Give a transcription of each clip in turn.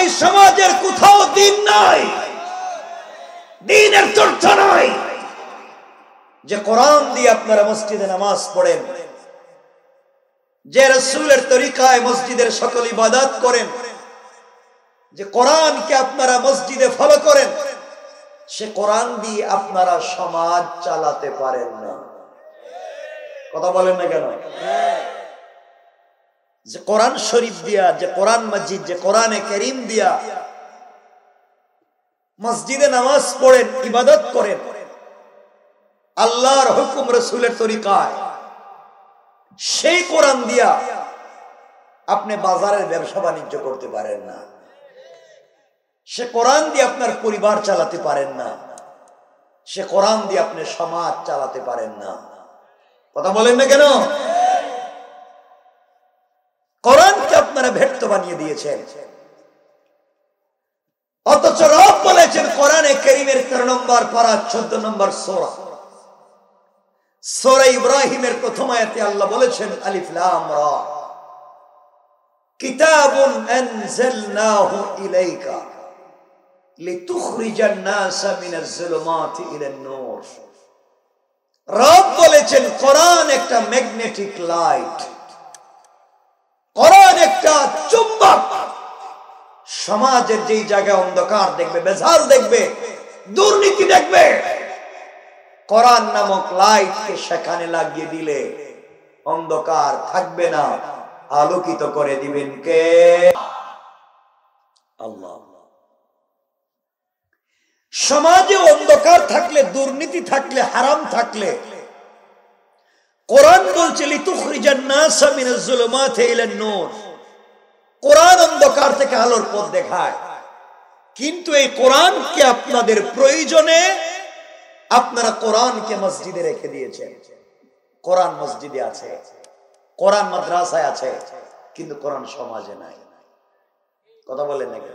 এই সমাজের কোথাও দিন নাই, দ্বীনের চর্চা নাই। যে কোরআন দিয়ে আপনারা মসজিদে নামাজ পড়েন, যে রাসূলের তরিকায় মসজিদের সকল ইবাদত করেন, যে কোরআনকে আপনারা মসজিদে ফলো করেন, সে কোরআন দিয়ে আপনারা সমাজ চালাতে পারেন না। কথা বলেন না কেন? যে কোরআন শরীফ দিয়া, যে কোরআন মজিদ, যে কোরআনে কারীম দিয়া মসজিদে নামাজ পড়েন, ইবাদত করেন আল্লাহর হুকুম রাসূলের তরিকায়, সেই কোরআন দিয়া আপনি বাজারের ব্যবসা বাণিজ্য করতে পারেন না। সে কোরআন দিয়ে আপনার পরিবার চালাতে পারেন না। সে কোরআন দিয়ে আপনি সমাজ চালাতে পারেন না। কথা বলেন না কেন? কোরআনকে আপনারা ব্যর্থ বানিয়ে দিয়েছেন। অথচ রব বলেছেন কোরআনে কারীমের 13 নম্বর পারা 14 নম্বর সূরা, সূরা ইব্রাহিমের প্রথম আয়াতে আল্লাহ বলেছেন আলিফ লাম রা, কিতাবুন আনজালনাহু ইলাইকা লিতুখরিজান নাসা মিনাজ যুলুমাতি ইলান নূর। রব বলেছেন কোরআন একটা ম্যাগনেটিক লাইট, কোরআন একটা চুম্বক। সমাজের যেই জায়গায় অন্ধকার দেখবে, বেজাল দেখবে, দুর্নীতি দেখবে, কোরআন নামক লাইটকে সেখানে লাগিয়ে দিলে অন্ধকার থাকবে না, আলোকিত করে দিবেন কে? আল্লাহ। সমাজে অন্ধকার থাকলে, দুর্নীতি থাকলে, হারাম থাকলে কোরআন বলছে লিতুখরিজান নাসা মিনাজ যুলুমাতি ইলান নূর। কোরআন অন্ধকার থেকে আলোর পথ দেখায়। কিন্তু এই কোরআনকে আপনাদের প্রয়োজনে আপনারা কোরআনকে মসজিদে রেখে দিয়েছেন। কোরআন মসজিদে আছে, কোরআন মাদ্রাসায় আছে, কিন্তু কোরআন সমাজে নাই। কথা বলেন নাকি?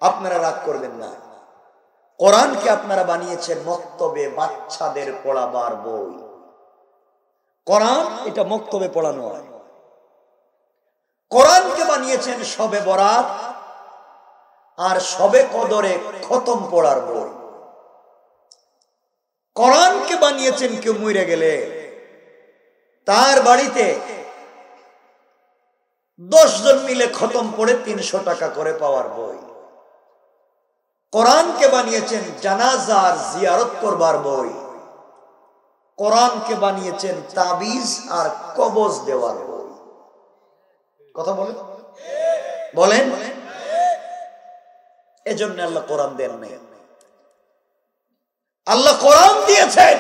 আপনারা রাগ করবেন না। কোরআনকে আপনারা বানিয়েছেন মক্তবে বাচ্চাদের পড়াবার বই। কোরআন এটা মক্তবে পড়ানো হয়। কোরআনকে বানিয়েছেন শবে বরাত আর শবে কদরে খতম পড়ার বই। কোরআনকে বানিয়েছেন কেউ মরে গেলে তার বাড়িতে 10 জন মিলে খতম পড়ে 300 টাকা করে পাওয়ার বই। কোরআনকে বানিয়েছেন জানাজার জিয়ারত করবার বই। কোরআনকে বানিয়েছেন তাবিজ আর কবজ দেওয়ার বই। কথা বলেন, বলেন। এজন্য আল্লাহ কোরআন দেন নাই। আল্লাহ কোরআন দিয়েছেন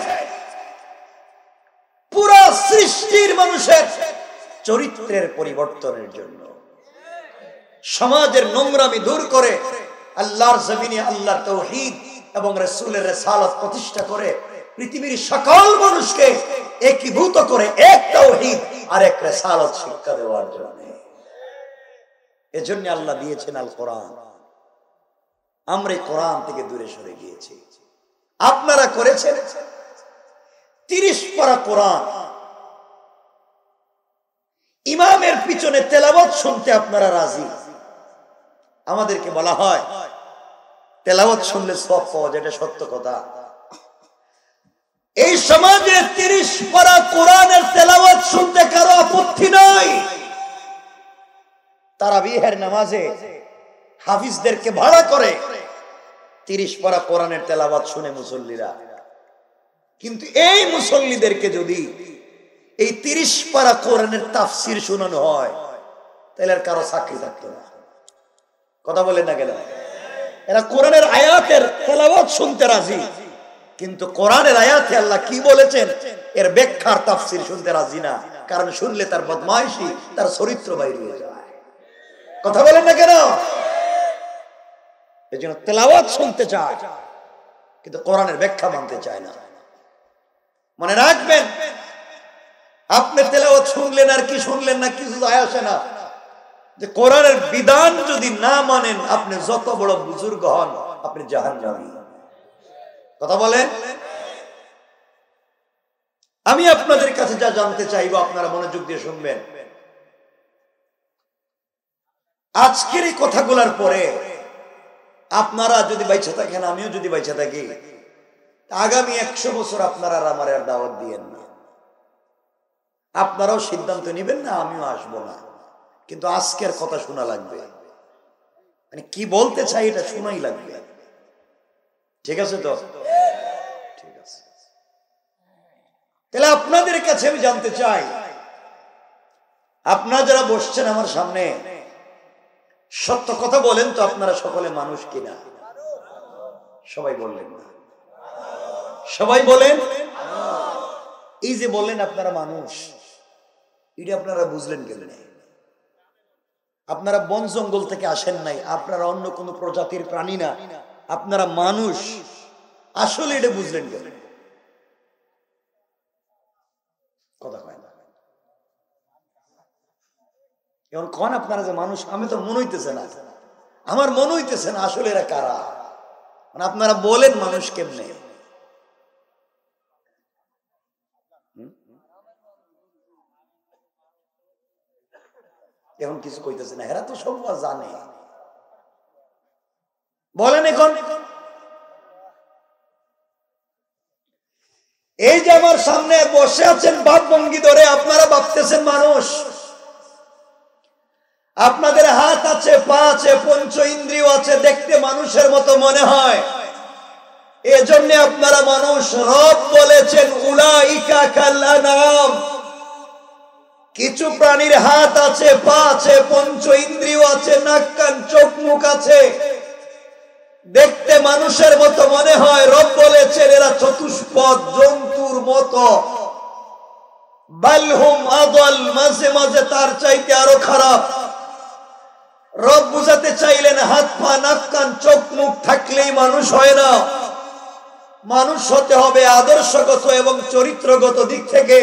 পুরা সৃষ্টির মানুষের চরিত্রের পরিবর্তনের জন্য, সমাজের নোংরামি দূর করে আল্লাহর জমিনে আল্লাহর তাওহীদ এবং রাসূলের রিসালাত প্রতিষ্ঠা করে পৃথিবীর সকল মানুষকে একীভূত করে এক তাওহীদ আর এক রিসালাত শিক্ষা দেওয়ার জন্য। এজন্য আল্লাহ দিয়েছেন আল কোরআন। আমরা কোরআন থেকে দূরে সরে গিয়েছি। আপনারা করেছেন 30 পারা কোরআন। ইমামের পিছনে তেলাওয়াত শুনতে আপনারা রাজি। আমাদেরকে বলা হয় তেলাওয়াত শুনলে সওয়াব পাওয়া যায়, এটা সত্য কথা। এই সমাজে 30 পারা কোরআনের তেলাওয়াত শুনতে কারো আপত্তি নাই। তারাবিহের নামাজে হাফিজদেরকে ভাড়া করে 30 পারা কোরআনের তেলাওয়াত শুনে মুসল্লিরা। কিন্তু এই মুসল্লিদেরকে যদি এই 30 পারা কোরআনের তাফসীর শোনানো হয় তাহলে আর কারো চাকরি থাকতো না। কথা বলেন না কেন? এরা কোরআনের আয়াতের তেলাওয়াত শুনতে রাজি, কিন্তু কোরআনের আয়াতে আল্লাহ কি বলেছেন এর ব্যাখ্যার তাফসীর শুনতে রাজি না। কারণ শুনলে তার বদমাইশি, তার চরিত্র বাইরে হয়ে যায়। কথা বলেন না কেন? এজন্য তেলাওয়াত শুনতে চায় কিন্তু কোরআনের ব্যাখ্যা মানতে চায় না। মনে রাখবেন, আপনি তেলাওয়াত শুনলেন আর কি শুনলেন না কিছু যায় আসে না। যে কোরআনের বিধান যদি না মানেন, আপনি যত বড় বুজুর্গ হন, আপনি জাহান্নামী। কথা বলেন। আমি আপনাদের কাছে যা জানতে চাইবো আপনারা মনোযোগ দিয়ে শুনবেন। আজকের এই কথাগুলোর পরে আপনারা যদি বাইচা থাকেন, আমিও যদি বাইচা থাকি, আগামী 100 বছর আপনারা আর আমার আর দাওয়াত দিয়েন না। আপনারাও সিদ্ধান্ত নেবেন না, আমিও আসবো না, কিন্তু আজকের কথা শোনা লাগবে। মানে কি বলতে চাই এটা শোনাই লাগবে। ঠিক আছে তো? ঠিক আছে। তাহলে আপনাদের কাছে আমি জানতে চাই, আপনারা যারা বসছেন আমার সামনে, সত্য কথা বলেন তো, আপনারা সকলে মানুষ কিনা? সবাই বললেন না? সবাই বলেন। এই যে বললেন আপনারা মানুষ, এটা আপনারা বুঝলেন কেমনে? আপনারা বন জঙ্গল থেকে আসেন নাই, আপনারা অন্য কোন প্রজাতির প্রাণী না, আপনারা মানুষ। আসলে এটা বুঝলেন কেমনে? কথা কয় না। এখন কন আপনারা যে মানুষ, আমি তো মনে হইতেছে না, আমার মনে হইতেছে না আসলে এরা কারা। মানে আপনারা বলেন মানুষ কেমনে? এখন কিছু কইতেছে না, এরা তো সব জানে। বলেন এখন। এই যে আমার সামনে বসে আছেন ভাব ভঙ্গি ধরে, আপনারা ভাবতেছেন মানুষ। আপনাদের হাত আছে, পা আছে, পঞ্চ ইন্দ্রিয় আছে, দেখতে মানুষের মতো মনে হয়, এজন্য আপনারা মানুষ। রব বলেছেন উলাইকা কাল আনআম। কিছু প্রাণীর হাত আছে, পা আছে, পঞ্চ ইন্দ্রিয় আছে, নাক কান চোখ মুখ আছে, দেখতে মানুষের মতো মনে হয়। রব বলেছেন এরা চতুষ্পদ জন্তুর মতো। বালহুম আদাল, মাঝে মাঝে তার চাইতে আরো খারাপ। রব বুঝাতে চাইলেন হাত পা নাক কান চোখ মুখ থাকলেই মানুষ হয় না। মানুষ হতে হবে আদর্শগত এবং চরিত্রগত দিক থেকে।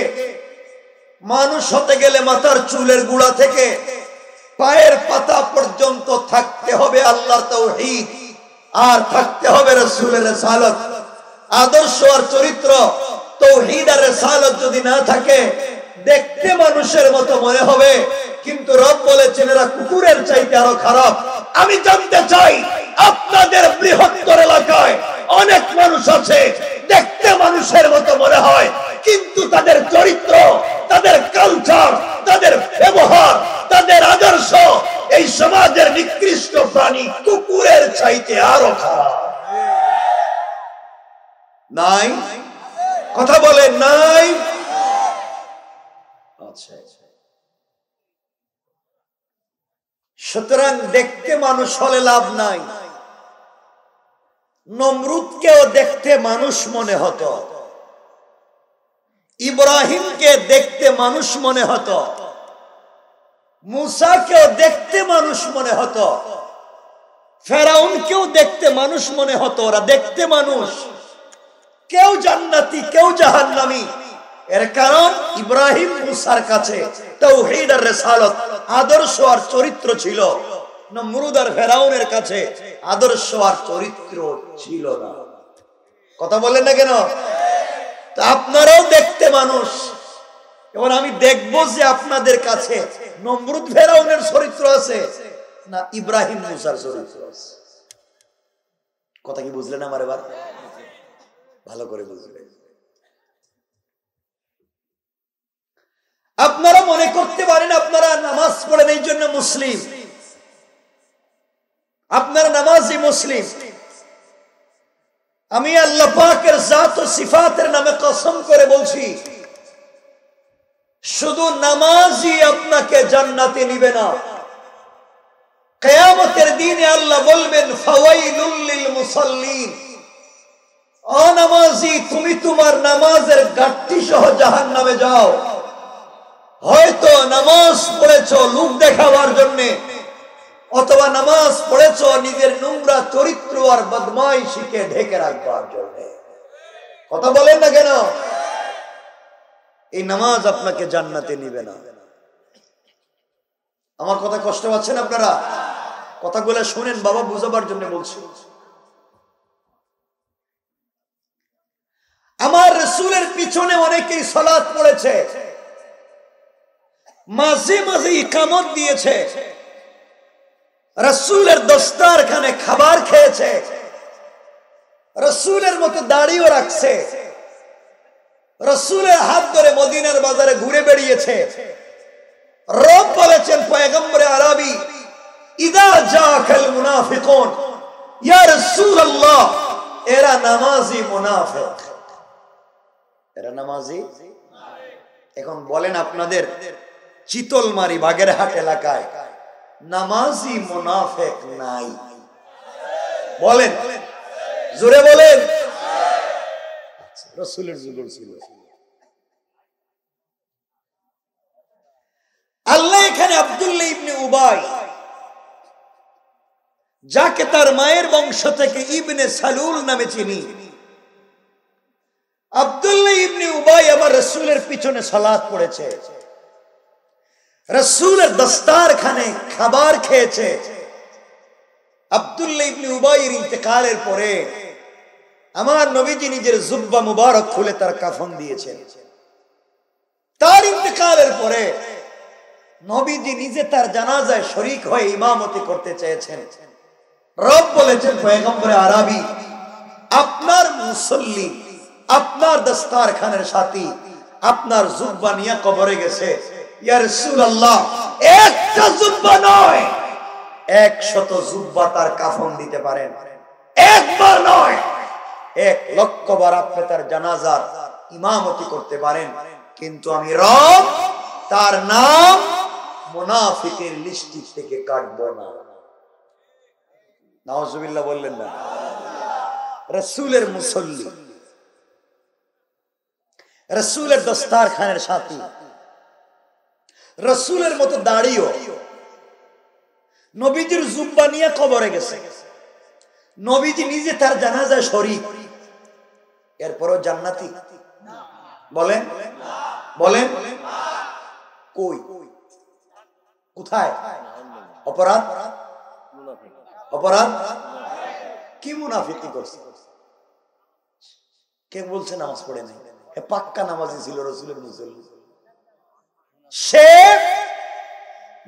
মানুষ হতে গেলে মাথার চুলের গুড়া থেকে পায়ের পাতা পর্যন্ত থাকতে হবে আল্লাহর তাওহীদ, আর থাকতে হবে রাসূলের রিসালাত। আদর্শ আর চরিত্র, তাওহীদ আর রিসালাত যদি না থাকে, দেখতে মানুষের মতো মনে হবে, কিন্তু রব বলেছেন এরা কুকুরের চাইতে আরো খারাপ। আমি জানতে চাই, আপনাদের বৃহত্তর এলাকায় অনেক মানুষ আছে, দেখতে মানুষের মতো মনে হয়, কিন্তু তাদের চরিত্র, তাদের কালচার, তাদের ব্যবহার, তাদের আদর্শ এই সমাজের নিকৃষ্ট প্রাণী কুকুরের চাইতে আরো খারাপ। নাই? কথা বলেন নাই? আচ্ছা, সুতরাং দেখতে মানুষ হলে লাভ নাই। নমরুদকেও দেখতে মানুষ মনে হতো, ইব্রাহিমকে দেখতে মানুষ মনে হতো, মুসাকেও দেখতে মানুষ মনে হতো, ফেরাউনকেও দেখতে মানুষ মনে হতো। ওরা দেখতে মানুষ, কেউ জান্নাতি কেউ জাহান্নামী। এর কারণ ইব্রাহিম মুসার কাছে তাওহীদ আর রিসালাত, আদর্শ আর চরিত্র ছিল। নমরুদ আর ফেরাউনের কাছে আদর্শ আর চরিত্র ছিল না। কথা বলেন না কেন? তা আপনারাও দেখতে মানুষ। এবার আমি দেখবো যে আপনাদের কাছে নমরুদ ফেরাউনের চরিত্র আছে না ইব্রাহিম মুসার চরিত্র আছে। কথা কি বুঝলেন আমার? এবার ভালো করে বুঝলেন। আপনারা মনে করতে পারেন আপনারা নামাজ পড়েন এই জন্য মুসলিম, আপনারা নামাজি মুসলিম। আমি আল্লাহ পাকের জাত ও সিফাতের নামে কসম করে বলছি, শুধু নামাজই আপনাকে জান্নাতে নিবে না। কিয়ামতের দিনে আল্লাহ বলবেন ফাওয়াইলুল লিল মুসাল্লিন, অনামাজি তুমি তোমার নামাজের গাঁটটি সহ জাহান্নামে যাও। হয়তো নামাজ পড়েছো লোক দেখাবার জন্য, অথবা নামাজ পড়েছো নিজের নোংরা চরিত্র আর বদমাইশিকে ঢেকে রাখবার জন্য। কথা বলেন না কেন? এই নামাজ আপনাকে জান্নাতে নিবে না। আমার কথা কষ্ট পাচ্ছেন আপনারা? কথাগুলো শুনেন বাবা, বুঝাবার জন্য বলছি। আমার রাসূলের পিছনে অনেকেই সালাত পড়েছে, মাঝে মাঝে ইকামত দিয়েছে, রাসূলের দস্তারখানে খাবার খেয়েছে, রাসূলের মতো দাড়িও রাখছে, রাসূলের হাত ধরে মদিনার বাজারে ঘুরে বেরিয়েছে। রব বলেছেন পয়গম্বরে আরবি, ইদা জাকাল মুনাফিকুন ইয়া রাসূলুল্লাহ, এরা নামাজি মুনাফিক, এরা নামাজি। এখন বলেন আপনাদের চিতলমারি বাগেরহাট এলাকায় নামাজি মুনাফিক নাই? বলেন, জোরে বলেন। রাসূলের যুগ ছিল। আল্লাহ এখানে আব্দুল্লাহ ইবনে উবাই, যাকে তার মায়ের বংশ থেকে ইবনে সালুল নামে চিনি, আব্দুল্লাহ ইবনে উবাই আমার রাসূলের পিছনে সালাত পড়েছে, রাসূলের দস্তারখানে খাবার খেয়েছে। আব্দুল্লাহ ইবনে উবাইয়ের ইন্তেকালের পরে আমার নবীজি নিজের জুব্বা মুবারক খুলে তার কাফন দিয়েছেন। তার ইন্তেকালের পরে নবীজি নিজে তার জানাজায় শরীক হয়ে ইমামতি করতে চেয়েছেন। রব বলেছেন পয়গম্বরে আরবি, আপনার মুসল্লি, আপনার দস্তারখানের সাথী আপনার জুব্বা নিয়ে কবরে গেছে, ইয়া রাসূলুল্লাহ একটা জুব্বা নয় 100 জুব্বা তার কাফন দিতে পারেন, একবার নয় 1,00,000 বার আপনি তার জানাজার ইমামতি করতে পারেন, কিন্তু আমি রব তার নাম মুনাফিকের লিস্ট থেকে কাটব না। নাউজুবিল্লাহ বললেন না? রাসূলের মুসল্লি, রাসূলের দস্তারখানের সাথী, রাসূলের মতো দাড়িও, নবীজির জুব্বা নিয়ে কবরে গেছে, নবীজি নিজে তার জানাজায় শরীক, এরপরও জান্নাতি? বলেন বলেন, কই কোথায়? অপরাধ, অপরাধ কি মুনাফিকি করছে? কে বলছে নামাজ পড়ে নাই? পাক্কা নামাজি ছিল রাসূলের মুসল্লি। সে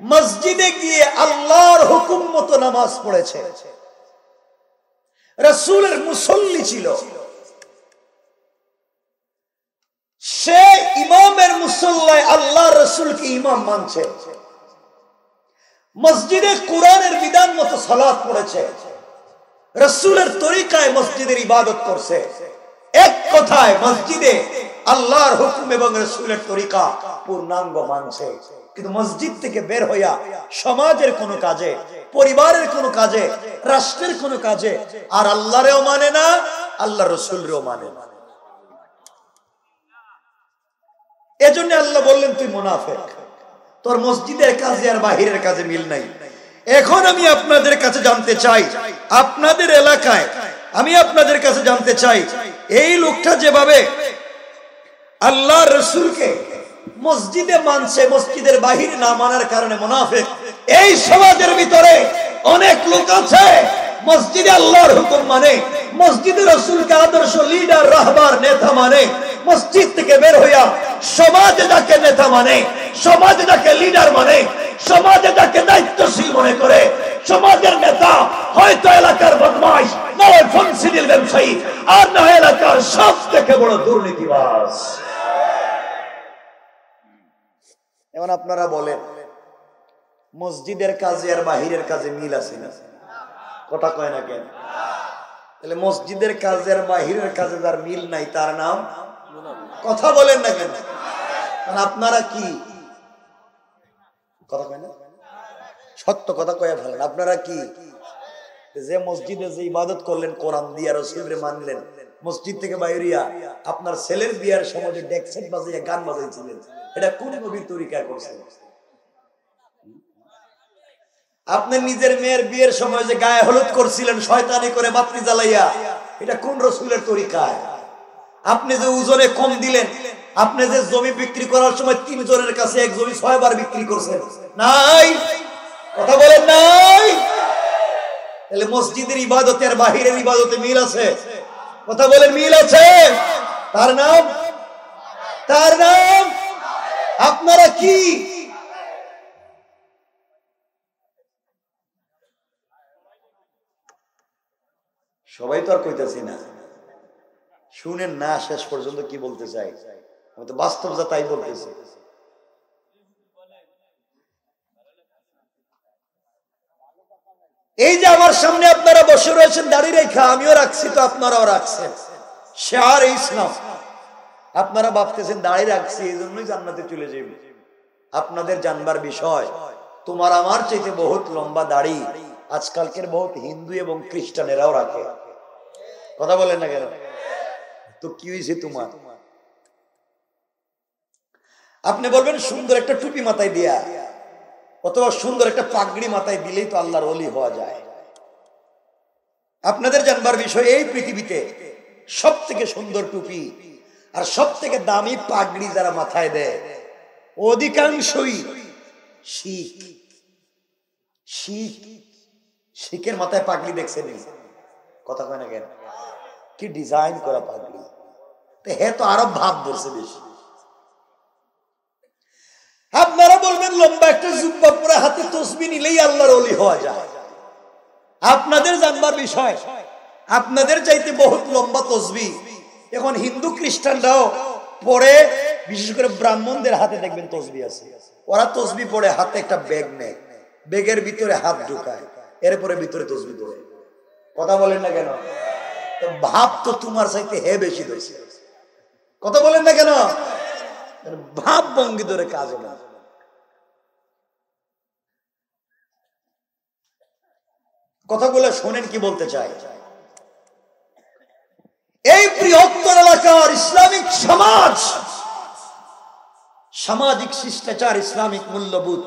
মসজিদে গিয়ে আল্লাহর হুকুম মতো নামাজ পড়েছে, রাসূলের মুসল্লি ছিল। সে ইমামের মুসল্লায় আল্লাহর রাসূলকে ইমাম মানছে, মসজিদে কোরআনের বিধান মতো সালাত পড়েছে, রাসূলের তরিকায় মসজিদের ইবাদত করছে। এক কথায় মসজিদে আল্লাহর হুকুম এবং রাসূলের তরিকা পূর্ণাঙ্গ মানছে। কিন্তু মসজিদ থেকে বের হইয়া সমাজের কোনো কাজে, পরিবারের কোনো কাজে, রাষ্ট্রের কোনো কাজে আর আল্লাহরেও মানে না, আল্লাহর রাসূলরেও মানে না। এজন্য আল্লাহ বললেন তুই মুনাফিক, তোর মসজিদের কাজে আর বাহিরের কাজে মিল নাই। এখন আমি আপনাদের কাছে জানতে চাই, আপনাদের এলাকায় আমি আপনাদের কাছে জানতে চাই, এই লোকটা যেভাবে আল্লাহর রাসূলকে মসজিদে মানছে, মসজিদের বাহিরে না মানার কারণে মুনাফিক, এই সমাজের ভিতরে অনেক লোক আছে মসজিদে আল্লাহর হুকুম মানে, মসজিদে রাসূলকে আদর্শ লিডার, রাহবার, নেতা মানে, মসজিদ থেকে বের হইয়া সমাজে যাকে নেতা মানে, সমাজে যাকে লিডার মানে, সমাজে যাকে দায়িত্বশীল মনে করে, সমাজের নেতা হয়তো এলাকার বদমাশ, নয় ফন্সিডিল ব্যবসায়ী, আর নয় এলাকার সব থেকে বড় দুর্নীতিবাজ। এখন আপনারা বলেন মসজিদের কাজে আর বাহিরের কাজে মিল আছে না? কথা কয় না কেন? তাহলে মসজিদের কাজে আর বাহিরের কাজে যার মিল নাই তার নাম কথা বলেন না কেন? আপনারা কি কথা কয় না? সত্য কথা কয়ে ফেলেন। আপনারা কি যে মসজিদে যে ইবাদত করলেন, কোরআন দিয়া রাসূলকে মানলেন, মসজিদ থেকে বাইরিয়া আপনার ছেলের বিয়ার সময় যে ডেক সেট বাজিয়ে গান বাজাইছিলেন, এটা কোন নবীর তরিকা করছেন? আপনি নিজের মেয়ের বিয়ের সময় যে গায়ে হলুদ করছিলেন শয়তানি করে বাতি জ্বালাইয়া, এটা কোন রাসূলের তরিকায়? আপনি যে ওজনে কম দিলেন, আপনি যে জমি বিক্রি করার সময় 3 জনের কাছে এক জমি 6 বার বিক্রি করছেন, নাই? কথা বলেন নাই? তাহলে মসজিদের ইবাদতে আর বাহিরের ইবাদতে মিল আছে? কথা বলেন মিল আছে? তার নাম, তার নাম আপনারা কি? সবাই তো আর কইতেছি না, শুনেন না শেষ পর্যন্ত কি বলতে চাই। আমি তো বাস্তব যা তাই বলতেছি। এই যে আমার সামনে আপনারা বসে রয়েছেন দাড়ি রেখা, আমিও রাখছি তো আপনারাও রাখছেন, শেয়ার ইসলাম। আপনারা ভাবতেছেন দাড়ি রাখছি এই জন্যই জান্নাতে চলে যাবে। আপনাদের জানবার বিষয়, তোমার আমার চাইতে বহুত লম্বা দাড়ি আজকালকের বহুত হিন্দু এবং খ্রিস্টানেরাও রাখে। কথা বলেন না কেন? তো কি হয়েছে তোমার? আপনি বলবেন সুন্দর একটা টুপি মাথায় দিয়া অথবা সুন্দর একটা পাগড়ি মাথায় দিলেই তো আল্লাহর ওলি হওয়া যায়। আপনাদের জানবার বিষয়, এই পৃথিবীতে সব থেকে সুন্দর টুপি আর সব থেকে দামি পাগড়ি যারা মাথায় দেয় অধিকাংশই শিখ। শিখ, শিখের মাথায় পাগড়ি দেখছেন? কথা কয় না কেন? কি ডিজাইন করা পাগড়ি! হে তো আরো ভাব ধরছে বেশি। আপনারা বলবেন লম্বা একটা জুব্বা পরে হাতে তসবিহ নিলেই আল্লাহর ওলি হওয়া যায়। আপনাদের জানবার বিষয়, আপনাদের চাইতে বহুত লম্বা তসবিহ এখন হিন্দু খ্রিস্টানরাও পরে, বিশেষ করে ব্রাহ্মণদের হাতে দেখবেন তসবিহ আছে। ওরা তসবিহ পড়ে হাতে একটা ব্যাগ নেয়, ব্যাগের ভিতরে হাত ঢুকায়, এরপরে ভিতরে তসবিহ পড়ে। কথা বলেন না কেন? ভাব তো তোমার চাইতে হে বেশি ধরছে। কথা বলেন না কেন? ভাব ভঙ্গি ধরে কাজ হবে। কথাগুলো শোনেন কি বলতে চাই। এই বৃহত্তর এলাকার ইসলামিক সমাজ, সামাজিক শিষ্টাচার, ইসলামিক মূল্যবোধ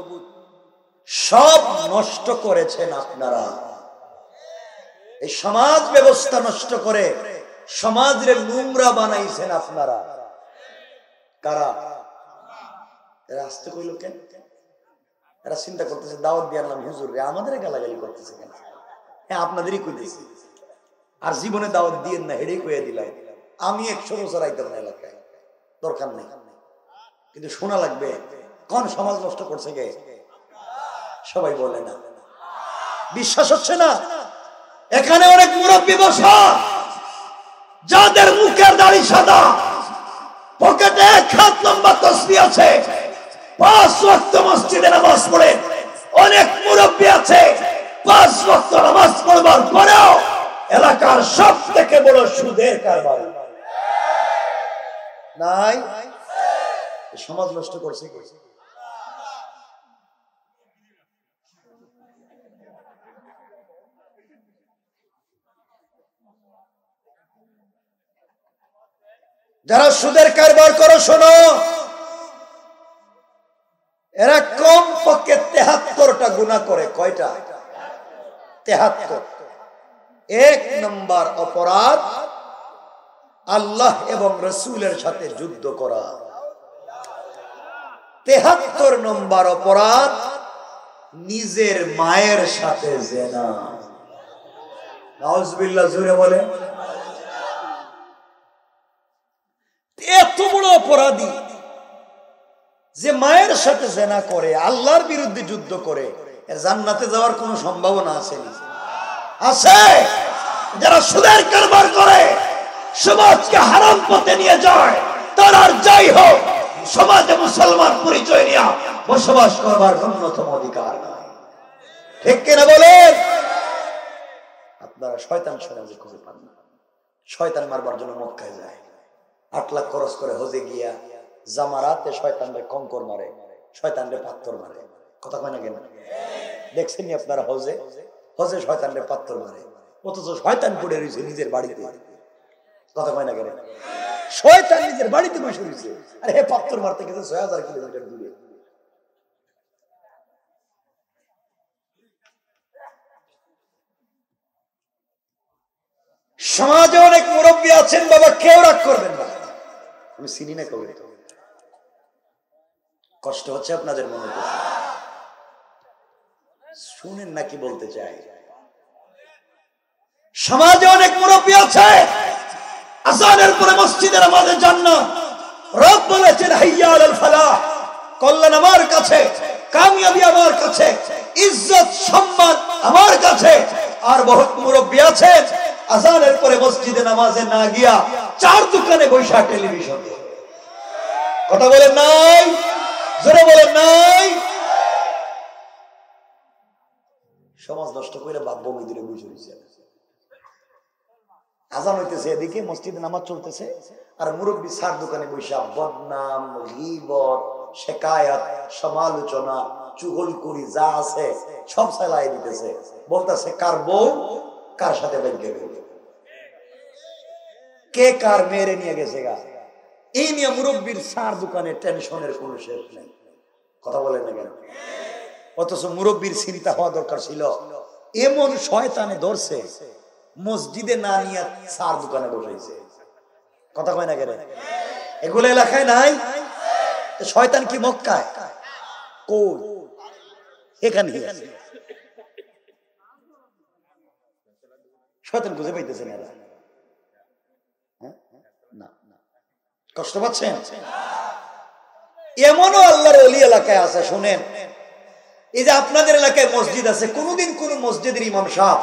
সব নষ্ট করেছেন আপনারা। এই সমাজ ব্যবস্থা নষ্ট করে সমাজের নোংরা বানাইছেন আপনারা। কারা? এরা আসতে কইল কেন? এরা চিন্তা করতেছে দাওয়াত দিয়ে আনলাম হুজুর রে, আমাদের গালাগালি করতেছে কেন? হ্যাঁ, আপনাদেরই কইতেছি। আর জীবনে দাওয়াত দিয়েন না, হেডেই কইয়া দিলাম। আমি 100 বছর আইতাম না এলাকায়, দরকার নেই, কিন্তু শোনা লাগবে কোন সমাজ নষ্ট করছে কে? সবাই বলে না, বিশ্বাস হচ্ছে না। এখানে অনেক মুরব্বী বসা, যাদের মুখের দাড়ি সাদা, পকেটে 1 হাত লম্বা তসবিহ আছে, 5 ওয়াক্ত মসজিদে নামাজ পড়ে। অনেক মুরব্বী আছে 5 ওয়াক্ত নামাজ পড়বার পরেও এলাকার সব থেকে বড় সুদের কারবার নাই। সমাজ নষ্ট করছে কি? যারা সুদের কারবার করো শোনো, এরা কম পক্ষে 73টা গুনাহ করে। কয়টা? 73। 1 নম্বর অপরাধ আল্লাহ এবং রাসূলের সাথে যুদ্ধ করা। 73 নম্বর অপরাধ নিজের মায়ের সাথে জিনা। নাউজুবিল্লাহ, জোরে বলে। এত বড় অপরাধী যে মায়ের সাথে জিনা করে, আল্লাহর বিরুদ্ধে যুদ্ধ করে, এর জান্নাতে যাওয়ার কোনো সম্ভাবনা আছে না? আছে। যারা সুদের কারবার করে, সমাজকে হারাম পথে নিয়ে যায়, তার আর যাই হোক সমাজে মুসলমান পরিচয় নিয়ে বসবাস করবার ন্যূনতম অধিকার নাই। ঠিক কিনা বলেন? আপনারা শয়তান সমাজে খুঁজে পান না। শয়তান মারবার জন্য মক্কায় যায়, 8 লাখ খরচ করে হজে গিয়া জামারাতে শয়তানরে কঙ্কর মারে, শয়তানরে পাথর মারে। কথা কয় না কেন? দেখছেন নি আপনারা? হজে হজে শয়তানরে পাথর মারে, অথচ শয়তান পড়ে রয়েছে নিজের বাড়িতে। কথা কয় না কেন? শয়তান নিজের বাড়িতে বসে রয়েছে, আর হে পাথর মারতে গেছে 6000 কিলোমিটার দূরে। সমাজে অনেক মুরব্বী আছেন বাবা, কেউ রাগ করবেন না, আমি চিনি না কবে। কষ্ট হচ্ছে আপনাদের মনে করছে, শুনেন না কি বলতে চাই। সমাজে অনেক মুরব্বী আছে, আযানের পরে মসজিদের নামাজে যান না। রব বলেছেন হাইয়া আলাল ফালাহ, কল্যাণ আমার কাছে, কামিয়াবি আমার কাছে, ইজ্জত সম্মান আমার কাছে। আর বহুত মুরব্বী আছে আজানের পরে মসজিদে নামাজে না গিয়া চার দোকানে বৈশা টেলিভিশন দেখে। কথা বলেন নাই? জোরে বলেন নাই? সমাজ নষ্ট করে বাপ বমিদিরে বুঝে দিচ্ছে। আজান হইতেছে এদিকে, মসজিদে নামাজ চলতেছে, আর মুরব্বী চার দোকানে বৈশা বদনাম, গীবত, শিকায়াত, সমালোচনা, চুগলখড়ি যা আছে সব চালাই দিতেছে। বলতেছে কার বউ কার সাথে বেঁধে গেল, কে কার মেরে নিয়ে গেছে গা। এই নিয়ে মুরব্বীর চার দোকানে টেনশনের কোনো শেষ নেই। কথা বলেন না কেন? অথচ মুরব্বীর চিন্তা হওয়া দরকার ছিল, এমন শয়তানে ধরছে মসজিদে না নিয়ে চার দোকানে বসাইছে। কথা কয় না কেন? এগুলো এলাকায় নাই? শয়তান কি মক্কায়? কই? এখানে শয়তান খুঁজে পাইতেছে না। কষ্ট পাচ্ছেন? এমনও আল্লাহর ওলি এলাকায় আছে, শুনেন, এই যে আপনাদের এলাকায় মসজিদ আছে, কোনদিন কোন মসজিদের ইমাম সাহেব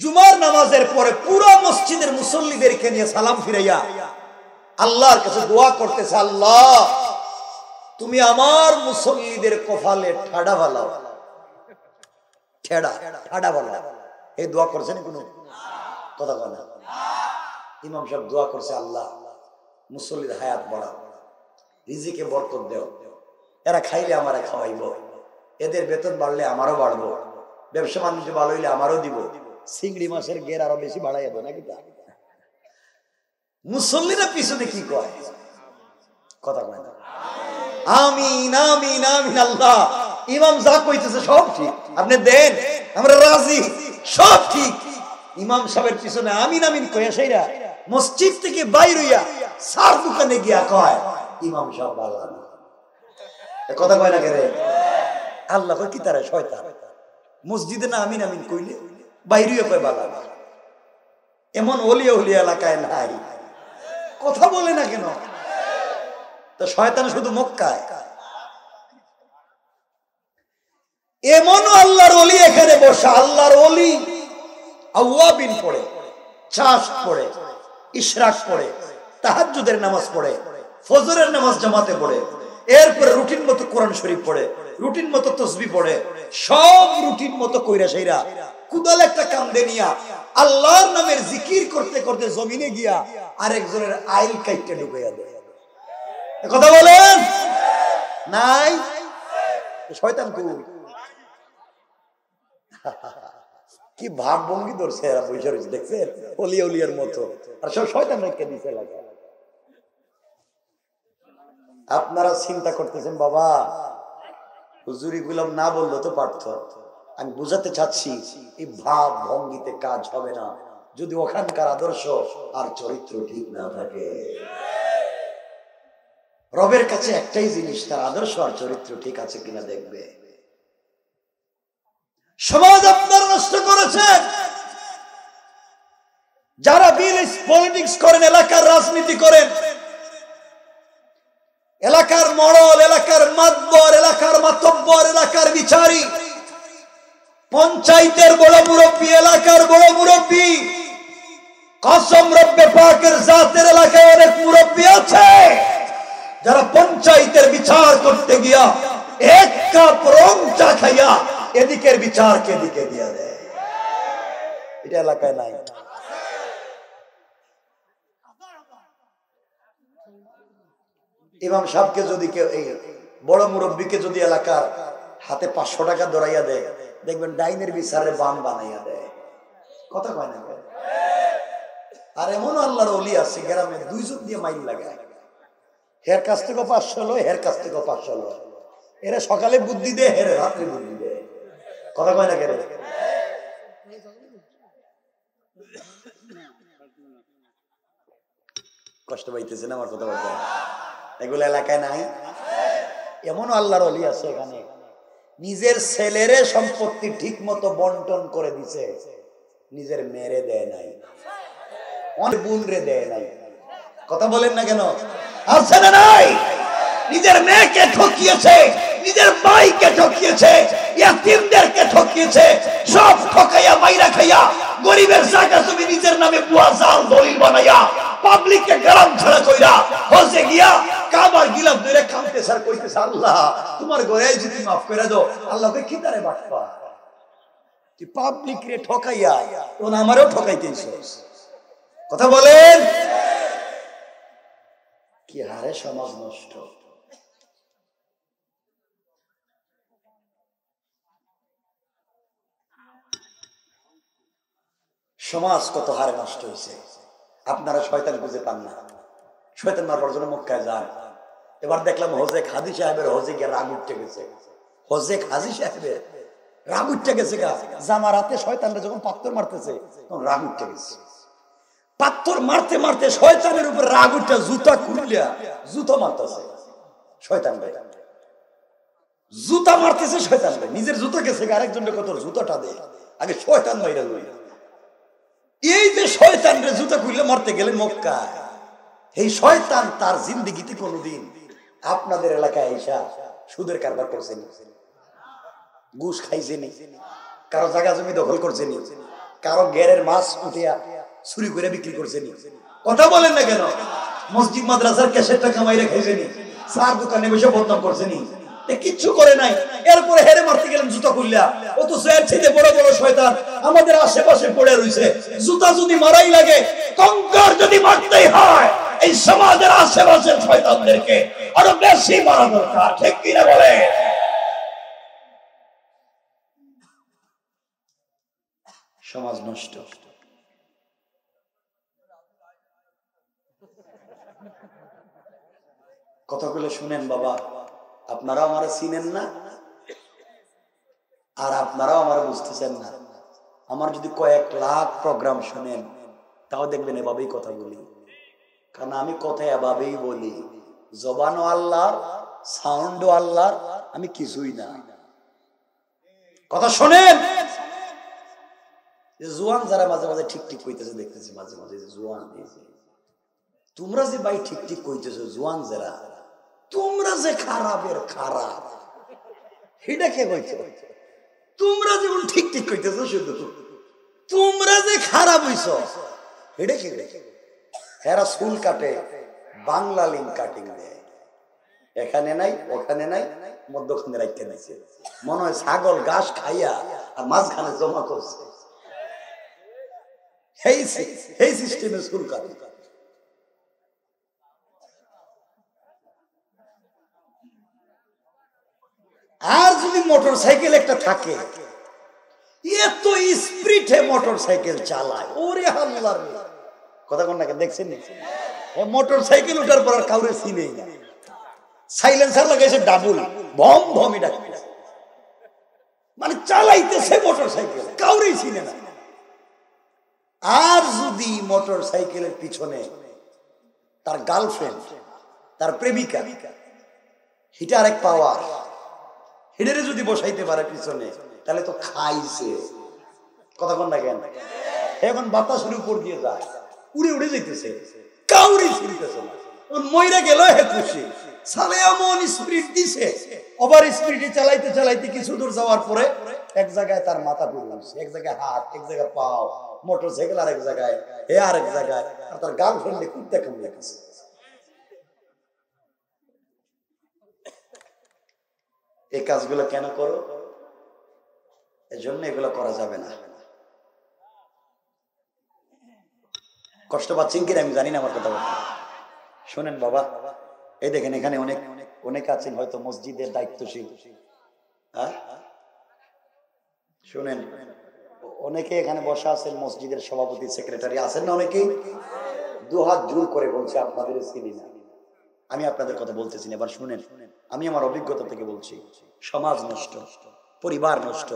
জুমার নামাজের পরে পুরো মসজিদের মুসল্লিদেরকে নিয়ে সালাম ফিরাইয়া আল্লাহর কাছে দোয়া করতেছে, আল্লাহ তুমি আমার মুসল্লিদের কপালে ঠাডা ভালাও, ঠাডা ভালাও। এই দোয়া করছেন কোন? কথা কয় না। ইমাম সাহেব দোয়া করছে, আল্লাহ মুসল্লির হায়াত বাড়াও, রিজিকে বরকত দেও, এরা খাইলে আমারে খাওয়াইব, এদের বেতন বাড়লে আমারও বাড়বো, ব্যবসা বাণিজ্য ভালো হইলে আমারও দিব, চিংড়ি মাছের গের আরো বেশি বাড়াই দেবো নাকি? তা মুসল্লিরা পিছনে কি কয়? কথা কয় না। আমিন আমিন আমিন। আল্লাহ ইমাম যা কইতেছে সব ঠিক, আপনি দেন, আমরা রাজি, সব ঠিক। ইমাম সাহেবের পিছনে আমিন আমিন কয়ে সেইরা মসজিদ থেকে বাইর হইয়া চার দোকানে গিয়া কয় ইমাম সাহেব ভালো না। কথা কয় না কেন? আল্লাহ কয় কি তারা শয়তান, মসজিদে না আমিন আমিন কইলে বাইর হইয়া কয় ভালো না। এমন ওলিয়া ওলিয়া এলাকায় নাই। কথা বলে না কেন? তো শয়তান শুধু মক্কায়। এমনও আল্লাহর ওলি এখানে বসা, আল্লাহর ওলি আওয়াবিন পড়ে, চাষ পড়ে, ইশরাক পড়ে, তাহাজ্জুদের নামাজ পড়ে, ফজরের নামাজ জামাতে পড়ে, এরপরে রুটিন মতো কোরআন শরীফ পড়ে, রুটিন মতো তাসবিহ পড়ে, সব রুটিন মতো কইরা সেইরা কুদাল একটা কান্দে নিয়া আল্লাহর নামের জিকির করতে করতে জমিনে গিয়া আরেকজনের আইল কাইটে ঢুকাইয়া দেয়। কথা বলেন নাই? শয়তান কই? কি ভাব ভঙ্গি ধরছে এরা, বসে রয়েছে দেখছেন ওলিয়া উলিয়ার মতো, আর সব শয়তান রেখে দিতে লাগে। আপনারা চিন্তা করতেছেন বাবা হুজুরি গুলাম না বললো তো পারত। আমি বুঝাতে চাচ্ছি এই ভাব ভঙ্গিতে কাজ হবে না যদি ওখানকার আদর্শ আর চরিত্র ঠিক না থাকে। রবের কাছে একটাই জিনিস, তার আদর্শ আর চরিত্র ঠিক আছে কিনা দেখবে। সমাজ আপনারা নষ্ট করেছেন, যারা ভিলেজ পলিটিক্স করেন, এলাকার রাজনীতি করেন, এলাকার মডল, এলাকার মাতবর, এলাকার মাতব্বর, এলাকার বিচারী, পঞ্চায়েতের বড় মুরব্বী, এলাকার বড় মুরব্বী, কসম রব্বে পাকের জাতের এলাকায় অনেক মুরব্বী আছে যারা পঞ্চায়েতের বিচার করতে গিয়া এক কাপ রং চা খাইয়া এদিকের বিচারকে এদিকে দিয়া দেয়। এটা এলাকায় নাই। ইমাম সাহেবকে যদি কেউ, এই বড় মুরব্বীকে যদি এলাকার হাতে 500 টাকা ধরাইয়া দেয়, দেখবেন ডাইনের বিচারে বান বানাইয়া দেয়। কথা কয় না? আর এমন আল্লাহর ওলি আছে গ্রামে 2 জন দিয়ে মাইল লাগায়, হের কাছ থেকে 500 লয়, হের কাছ থেকে 500 লয়। এরা সকালে বুদ্ধি দেয়, হের রাত্রে বুদ্ধি দেয়। কথা কয় না কেন? কষ্ট পাইতেছেন আমার কথা বলতে? এগুলো এলাকায় নাই? এমন আল্লাহর ওলি আছে এখানে, নিজের ছেলেরে সম্পত্তি ঠিক মতো বন্টন করে দিছে, নিজের মেরে দেয় নাই, অনেক বোন রে দেয় নাই। কথা বলেন না কেন? আছে না নাই? নিজের মেয়েকে ঠকিয়েছে, নিজের ভাইকে ঠকিয়েছে, ইয়াতিমদেরকে ঠকিয়েছে, সব ঠকাইয়া মাইরা খাইয়া গরিবের জায়গা তুমি নিজের নামে বুয়া জাল দলিল বানাইয়া পাবলিককে গরম ছাড়া কইরা হজে গিয়া কাবার গিলাফ ধরে কামতে স্যার কইতেছে আল্লাহ তোমার ঘরে যদি মাফ করে দাও, আল্লাহকে কি তারে বাটপা তুই পাবলিক রে ঠকাইয়া তোর আমারও ঠকাইতেছিস। কথা বলেন কি হারে সমাজ নষ্ট। সমাজ কত হারে নষ্ট হয়েছে, আপনারা শয়তান বুঝে পান না। শয়তান মারবার জন্য মক্কায় যান। এবার দেখলাম হজে হাজী সাহেবের হজে গিয়ে রাগ উঠতে গেছে। হজে হাজী সাহেবের রাগ উঠতে গেছে গা, জামারাতে শয়তানরা যখন পাথর মারতেছে তখন রাগ উঠতে গেছে। পাথর মারতে মারতে শয়তানের উপর রাগ উঠতে জুতা খুলিয়া জুতা মারতেছে শয়তান ভাই, জুতা মারতেছে শয়তান ভাই, নিজের জুতা গেছে আরেকজনকে কত জুতাটা দেয় আগে শয়তান ভাইরা লই। এই যে শয়তান রে জুতা খুলে মারতে গেলে মক্কা, এই শয়তান তার জিন্দেগিতে কোনোদিন আপনাদের এলাকায় আইসা সুদের কারবার করছেন, ঘুষ খাইছেনি, কারো জায়গা জমি দখল করছেনি, কারো গেরের মাছ উঠিয়া চুরি করে বিক্রি করছেনি? কথা বলেন না কেন? মসজিদ মাদ্রাসার ক্যাশের টাকা মাইরে খাইছেনি, চার দোকানে বসে বদনাম করছেনি, কিচ্ছু করে নাই। এরপরে হেরে মারতে গেলেন জুতা খুললা, অথচ এর চেয়ে বড় বড় শয়তান আমাদের আশেপাশে পড়ে রয়েছে। জুতা যদি মারাই লাগে, কঙ্কর যদি মারতেই হয়, এই সমাজের আশেপাশের শয়তানদেরকে আরো বেশি মারা দরকার। ঠিক কিনা বলে? সমাজ নষ্ট। কথাগুলো শুনেন বাবা, আপনারাও আমারে চিনেন না আর আপনারাও আমারে বুঝতেছেন না। আমার যদি কয়েক লাখ প্রোগ্রাম শুনেন তাও দেখবেন এভাবেই কথা বলি, কারণ আমি কথা এভাবেই বলি। জবানও আল্লাহর, সাউন্ডও আল্লাহর, আমি কিছুই না। কথা শোনেন। জোয়ান যারা মাঝে মাঝে ঠিক ঠিক কইতেছে দেখতেছি মাঝে মাঝে, জোয়ান তোমরা যে ভাই ঠিক ঠিক কইতেছো, জোয়ান যারা তোমরা যে খারাপের খারাপ, এটা কে কইছো? তোমরা যেমন ঠিক ঠিক কইতেছো, শুধু তোমরা যে খারাপ হইছ এটা কে? এরা চুল কাটে, বাংলা লিঙ্ক কাটিং দেয়, এখানে নাই ওখানে নাই, মধ্যখানে রাখতে নাইছে, মনে হয় ছাগল ঘাস খাইয়া আর মাঝখানে জমা করছে। এই সিস্টেমে চুল কাটে। আর যদি মোটর সাইকেল একটা থাকে, এত স্পিডে মোটর সাইকেল চালায়, ওরে আল্লাহ, কথা কোন নাকি দেখছেন? মোটর সাইকেল উঠার পর আর কাউরে চিনেই না, সাইলেন্সার লাগাইছে ডাবল, ভম ভমি ডাকতেছে, মানে চালাইতেছে মোটর সাইকেল, কাউরে চিনে না। আর যদি মোটর সাইকেলের পিছনে তার গার্লফ্রেন্ড, তার প্রেমিকা, এটা আরেক পাওয়ার, হেডেরে যদি বসাইতে পারে পিছনে, তাহলে তো খাইছে। কথা কোন না কেন? এখন বাতাসের উপর দিয়ে যায়, উড়ে উড়ে যাইতেছে, কাউরি শুনতেছে না। মইরা গেল হে খুশি, সালে এমন স্পিড দিছে, ওভার স্পিডে চালাইতে চালাইতে কিছু দূর যাওয়ার পরে এক জায়গায় তার মাথা ঘুরছে, এক জায়গায় হাত, এক জায়গায় পাও, মোটর সাইকেল আরেক জায়গায়, হে আরেক জায়গায়, আর তার গার্লফ্রেন্ডে কুত্তা কামড়ে গেছে। এই কাজগুলো কেন করো? এজন্য এগুলো করা যাবে না। কষ্ট পাচ্ছেন কিনা আমি জানি না, আমার কথা বলতে শোনেন বাবা। এই দেখেন এখানে অনেক অনেক আছেন হয়তো মসজিদের দায়িত্বশীল, হ্যাঁ শোনেন, অনেকে এখানে বসা আছেন, মসজিদের সভাপতি, সেক্রেটারি আছেন না অনেকেই। দুহাত জোর করে বলছে আপনাদের চিনি না, আমি আপনাদের কথা বলতেছি না। এবার শুনেন, আমি আমার অভিজ্ঞতা থেকে বলছি, সমাজ নষ্ট, পরিবার নষ্ট,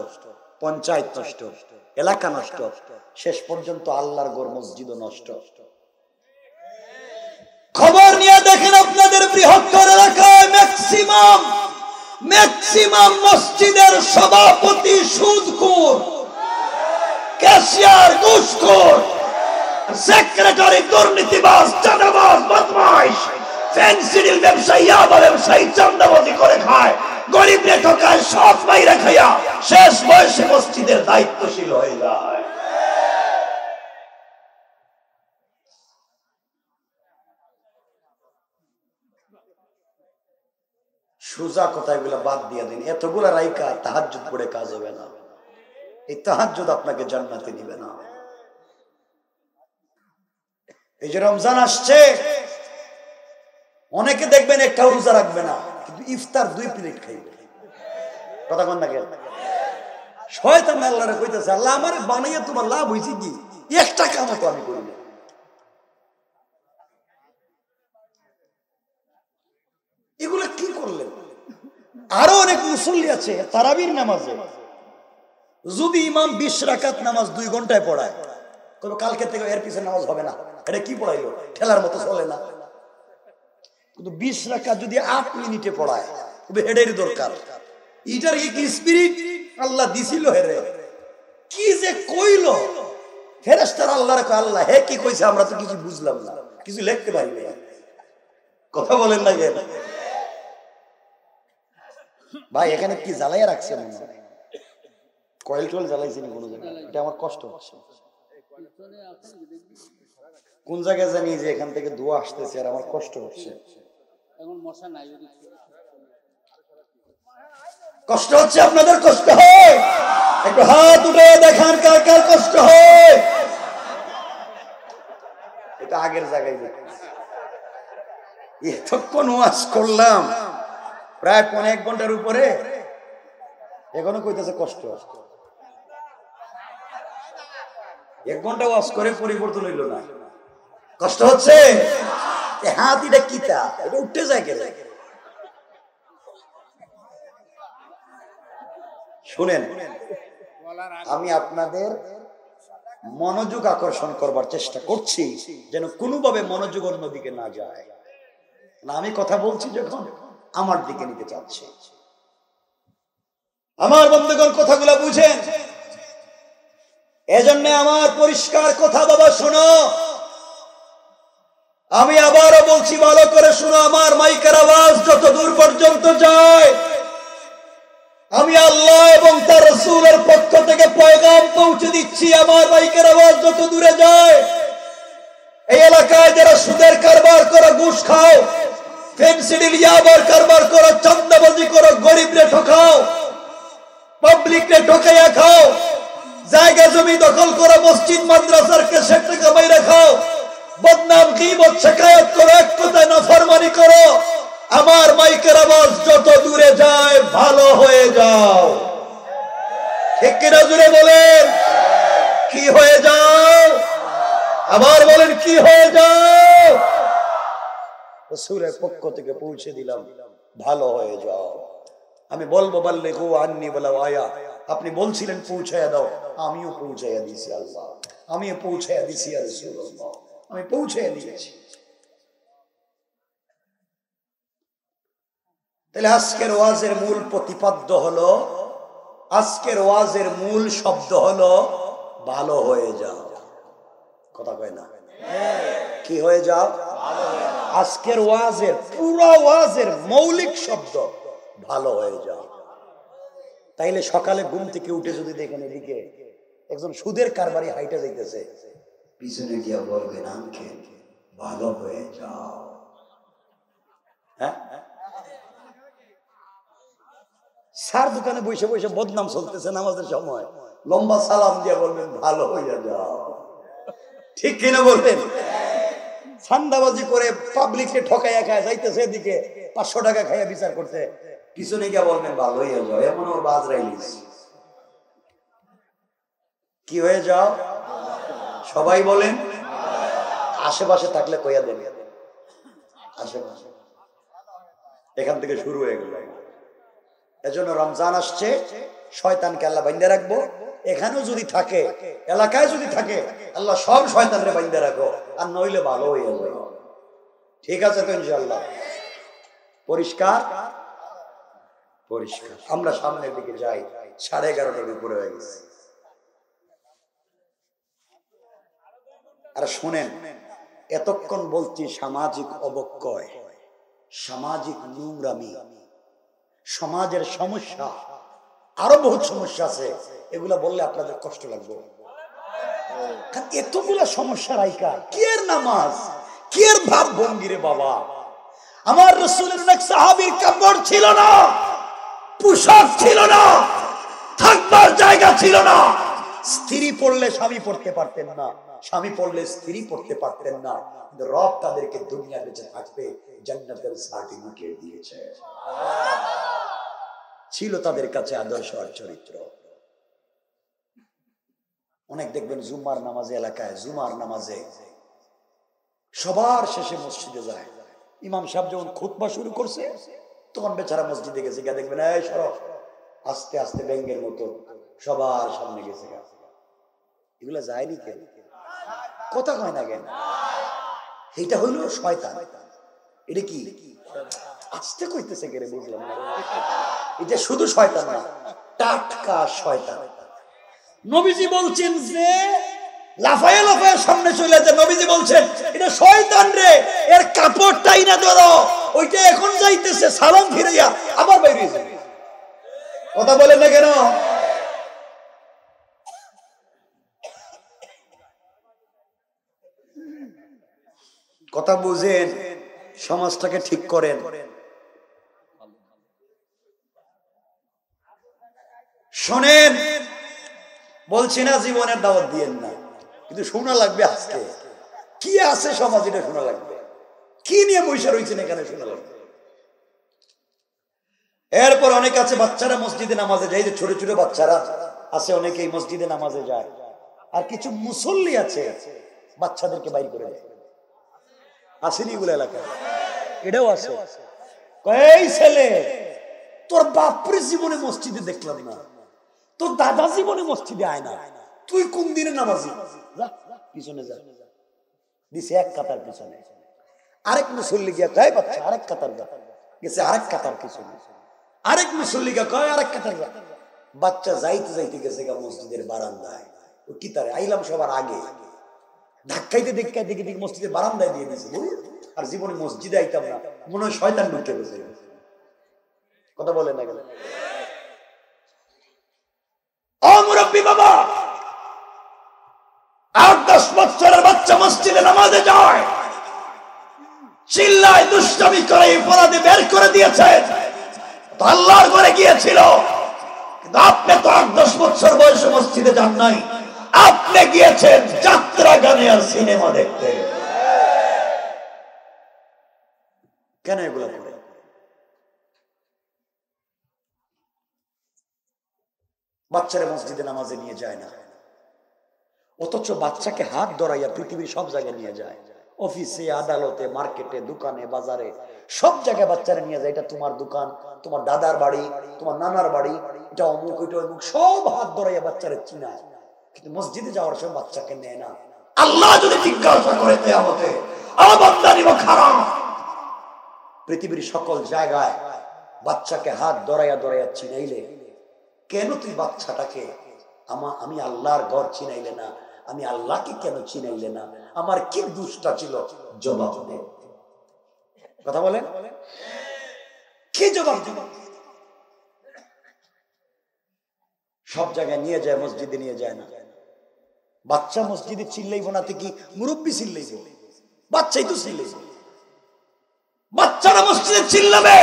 পঞ্চায়েত নষ্ট, এলাকা নষ্ট, শেষ পর্যন্ত আল্লাহর ঘর মসজিদও নষ্ট। খবর নিয়ে দেখেন আপনাদের বৃহত্তর এলাকায় ম্যাক্সিমাম মসজিদের সভাপতি সুদখোর, ক্যাশিয়ার ঘুষখোর, সেক্রেটারি দুর্নীতিবাজ, চাঁদাবাজ, বদমাইশ, ফেন্সিডিল ব্যবসায়ী, ব্যবসায়ী চাঁদাবাজি করে খায়, গরিব সব মাইরা খাইয়া শেষ বয়সে মসজিদের দায়িত্বশীল হয়ে যায়। সোজা কথাগুলো বাদ দিয়ে দিন, এতগুলা রাইকা তাহাজ্জুদ পড়ে কাজ হবে না। এই তাহাজ্জুদ আপনাকে জান্নাতে দিবে না। এই যে রমজান আসছে, অনেকে দেখবেন একটা রোজা রাখবে না, কিন্তু ইফতার 2 প্লেট খাইবে। কথা কোন না কেন? শয়তান আল্লাহরে কইতেছে, আল্লাহ আমারে বানাইয়া তোমার লাভ হইছে কি? একটা কামও তো আমি করি না। এগুলো কি করলেন? আরো অনেক মুসল্লি আছে তারাবির নামাজে যদি ইমাম 20 রাকাত নামাজ 2 ঘন্টায় পড়ায়, তবে কালকে থেকে এর পিছনে নামাজ হবে না। এটা কি পড়াইলো? ঠেলার মতো চলে না। কিন্তু 20 রাকাত যদি 8 মিনিটে পড়ায়, তবে হেডের দরকার। এটার কি স্পিরিট আল্লাহ দিছিল হেরে, কি যে কইলো ফেরেশতারা আল্লাহর কয়, আল্লাহ হে কি কইছে আমরা তো কিছু বুঝলাম না, কিছু লিখতে পারি না। কথা বলেন না কেন ভাই? এখানে কি জ্বালাইয়া রাখছে মনে হয়? কয়েল টয়েল জ্বালাইছেন কোনো জায়গায়? এটা আমার কষ্ট হচ্ছে। কোন জায়গায় জানি যে এখান থেকে ধোঁয়া আসতেছে আর আমার কষ্ট হচ্ছে। কষ্ট হচ্ছে? আপনাদের কষ্ট হয়? একটু হাত উঠে দেখান কার কার কষ্ট হয়। এটা আগের জায়গায় এতক্ষণ ওয়াজ করলাম, প্রায় 1 ঘন্টার উপরে, এখনো কইতেছে কষ্ট। 1 ঘন্টা ওয়াজ করে পরিবর্তন হইল না, কষ্ট হচ্ছে। হাত এটা কিতা, এটা উঠতে যায় কেন? শুনেন, আমি আপনাদের মনোযোগ আকর্ষণ করবার চেষ্টা করছি, যেন কোনোভাবে মনোযোগ অন্যদিকে না যায়। না, আমি কথা বলছি যখন আমার দিকে নিতে চাচ্ছি। আমার বন্ধুগণ, কথাগুলো বুঝেন। এজন্য আমার পরিষ্কার কথা বাবা শোনো, আমি আবারও বলছি, ভালো করে শোনো। আমার মাইকের আওয়াজ যত দূর পর্যন্ত যায়, আমি আল্লাহ এবং তার রাসূলের পক্ষ থেকে পয়গাম পৌঁছে দিচ্ছি। আমার মাইকের আওয়াজ যত দূরে যায়, এই এলাকায় যারা সুদের কারবার করে, ঘুষ খাও, ফেন্সিডিল ইয়াবার কারবার করো, চাঁদাবাজি করো, গরিবরে ঠকাও, পাবলিকরে ঠকাইয়া খাও, জায়গা জমি দখল করো, মসজিদ মাদ্রাসার কেসের টাকা বাইরে খাও, বদনাম গীবত শিকায়ত করো, এক কথায় নাফরমানি করো, আমার মাইকের আওয়াজ যত দূরে যায় ভালো হয়ে যাও। ঠিক কিনা জুড়ে বলেন, কি হয়ে যাও? আবার বলেন, কি হয়ে যাও? রাসূলের পক্ষ থেকে পৌঁছে দিলাম, ভালো হয়ে যাও। আমি বলবো বাল্লিগু আন্নী ওয়ালাউ আয়া, আপনি বলছিলেন পৌঁছায়া দাও, আমিও পৌঁছায়া দিয়েছি। আল্লাহ, আমিও পৌঁছায়া দিয়েছি। ইয়া রাসূলুল্লাহ, আমি পৌঁছায়া দিয়েছি। তাহলে আজকের ওয়াজের মূল প্রতিপাদ্য হলো, আজকের ওয়াজের মূল শব্দ হলো ভালো হয়ে যাও। কথা কয় না? কি হয়ে যাও? আজকের ওয়াজের, পুরো ওয়াজের মৌলিক শব্দ ভালো হয়ে যাও। তাইলে সকালে ঘুম থেকে উঠে যদি দেখেন এদিকে একজন সুদের কারবারি হাইটা যাইতেছে, পিছনে গিয়া বলবেন, আঙ্কেল ভালো হয়ে যাও। হ্যাঁ, সার দোকানে বসে বসে বদনাম চলতেছে নামাজের সময়, লম্বা সালাম দিয়া বলবেন ভালো হইয়া যাও। ঠিক কিনা বলবেন? চাঁদাবাজি করে পাবলিককে ঠকাইয়া খায় যাইতেছে, এদিকে 500 টাকা খাইয়া বিচার করতে, পিছনে গিয়া বলবেন ভালো হইয়া যাও। এমন ওর বাজরাইলিস। কি হয়ে যাও? সবাই বলেন। আশেপাশে থাকলে কইয়া দেন, আশেপাশে। এখান থেকে শুরু হয়ে গেল। এজন্য রমজান আসছে, শয়তানকে আল্লাহ বাইন্ধে রাখবো। এখানেও যদি থাকে, এলাকায় যদি থাকে, আল্লাহ সব শয়তানরে বাইন্ধে রাখো, আর নইলে ভালো হয়ে যাবে। ঠিক আছে তো ইনশাআল্লাহ? পরিষ্কার? পরিষ্কার। আমরা সামনের দিকে যাই, 11:30টার উপরে হয়ে গেছে। আর শুনেন, এতক্ষণ বলছি সামাজিক অবক্ষয়, সামাজিক নোংরামি, সমাজের সমস্যা, আরো বহুত সমস্যা আছে, এগুলা বললে আপনাদের কষ্ট লাগবে। এতগুলা সমস্যা রাইকা কি এর নামাজ, কি এর ভাব ভঙ্গিরে বাবা। আমার রাসূলের অনেক সাহাবীর কাপড় ছিল না, পোশাক ছিল না, থাকবার জায়গা ছিল না। স্ত্রী পড়লে স্বামী পড়তে পারতেন না, স্বামী পড়লে স্ত্রী পড়তে পারতেন না। কিন্তু রব তাদেরকে দুনিয়া বেঁচে থাকতে জান্নাতের সার্টিফিকেট দিয়েছে। ছিল তাদের কাছে আদর্শ আর চরিত্র। অনেক দেখবেন জুমার নামাজে, এলাকায় জুমার নামাজে সবার শেষে মসজিদে যায়। ইমাম সাহেব যখন খুতবা শুরু করছে তখন বেচারা মসজিদে গেছে, গিয়ে দেখবেন এই সরো, আস্তে আস্তে ব্যাঙ্গের মতো সবার সামনে গেছে। এগুলা যায়নি কেন? কথা কয় না কেন? এটা হইল শয়তান। এটা কি আস্তে কইতেছে কেন বুঝলাম না। এটা শুধু শয়তান না, টাটকা শয়তান। নবীজি বলছেন যে লাফায়ে লাফায়ে সামনে চলে যায়। নবীজি বলছেন এটা শয়তান রে, এর কাপড়টাই না ধরো। ওইটা এখন যাইতেছে, সালাম ফিরাইয়া আবার বাইরে যাবে। কথা বলেন না কেন? কথা বুঝেন, সমাজটাকে ঠিক করেন। শোনেন, বলছি না জীবনের দাওয়াত দিয়েন না, কিন্তু শোনা লাগবে। আজকে কি আছে সমাজ, এটা শোনা লাগবে। কি নিয়ে বৈশা রয়েছেন এখানে শোনা লাগবে। এরপর অনেক আছে বাচ্চারা মসজিদে নামাজে যায়, যে ছোট ছোট বাচ্চারা আছে অনেকে মসজিদে নামাজে যায়। আর কিছু মুসল্লি আছে বাচ্চাদেরকে বাইর করে দেয়। আসেনি এগুলো এলাকায়? এটাও আছে। এই ছেলে, তোর বাপরে জীবনে মসজিদে দেখলাম না, তোর দাদা জীবনে মসজিদে আয় না, তুই কোন দিনে নামাজি? যা পিছনে যা। দিছে এক কাতার পিছনে। আরেক মুসল্লি গিয়া কয় বাচ্চা আরেক কাতার যা, গেছে আরেক কাতার পিছনে। আরেক মুসল্লি গিয়া কয় আরেক কাতার যা। বাচ্চা যাইতে যাইতে গেছে গা মসজিদের বারান্দায়। ও কি তারে আইলাম সবার আগে, ধাক্কাইতে দেখতে দেখে দেখে মসজিদের বারান্দায় দিয়ে দিয়েছে। আর জীবনে মসজিদে আইতাম না, মনে হয় শয়তান ঢুকে গেছে। কথা বলেন না কেন? মুরব্বী বাবা, 8-10 বছরের বাচ্চা মসজিদে নামাজে যায়, চিল্লায় দুষ্টামি করে অপরাধে বের করে দিয়েছেন। আল্লাহর ঘরে গিয়েছিল, কিন্তু আপনি তো 8-10 বছর বয়সে মসজিদে যান নাই, আপনি গিয়েছেন যাত্রা গানে আর সিনেমা দেখতে। কেন এগুলো করে? বাচ্চারা মসজিদে নামাজে নিয়ে যায় না, অথচ বাচ্চাকে হাত ধরাইয়া পৃথিবীর সব জায়গায় নিয়ে যায়। অফিসে, আদালতে, মার্কেটে, দোকানে, বাজারে, সব জায়গায় বাচ্চারা নিয়ে যায়। এটা তোমার দোকান, তোমার দাদার বাড়ি, তোমার নানার বাড়ি, এটা অমুক, এটা অমুক, সব হাত ধরাইয়া বাচ্চারা চিনায়। কিন্তু মসজিদে যাওয়ার সময় বাচ্চাকে নেয় না। আল্লাহ যদি জিজ্ঞাসা করে কিয়ামতে, আমার বান্দা নিব খারাপ। পৃথিবীর সকল জায়গায় বাচ্চাকে হাত ধরাইয়া ধরাইয়া চিনাইলে, কেন তুই বাচ্চাটাকে আমি আল্লাহর ঘর চিনাইলে না, আমি আল্লাহকে কেন চিনাইলে না? আমার কি দোষটা ছিল? জবাব দে। কথা বলেন, কি জবাব দিব? সব জায়গায় নিয়ে যায়, মসজিদে নিয়ে যায় না। বাচ্চা মসজিদে চিল্লাইব না তো কি মুরব্বী চিল্লাইব? বাচ্চাই তো চিল্লাইব। বাচ্চারা মসজিদে চিল্লাবে,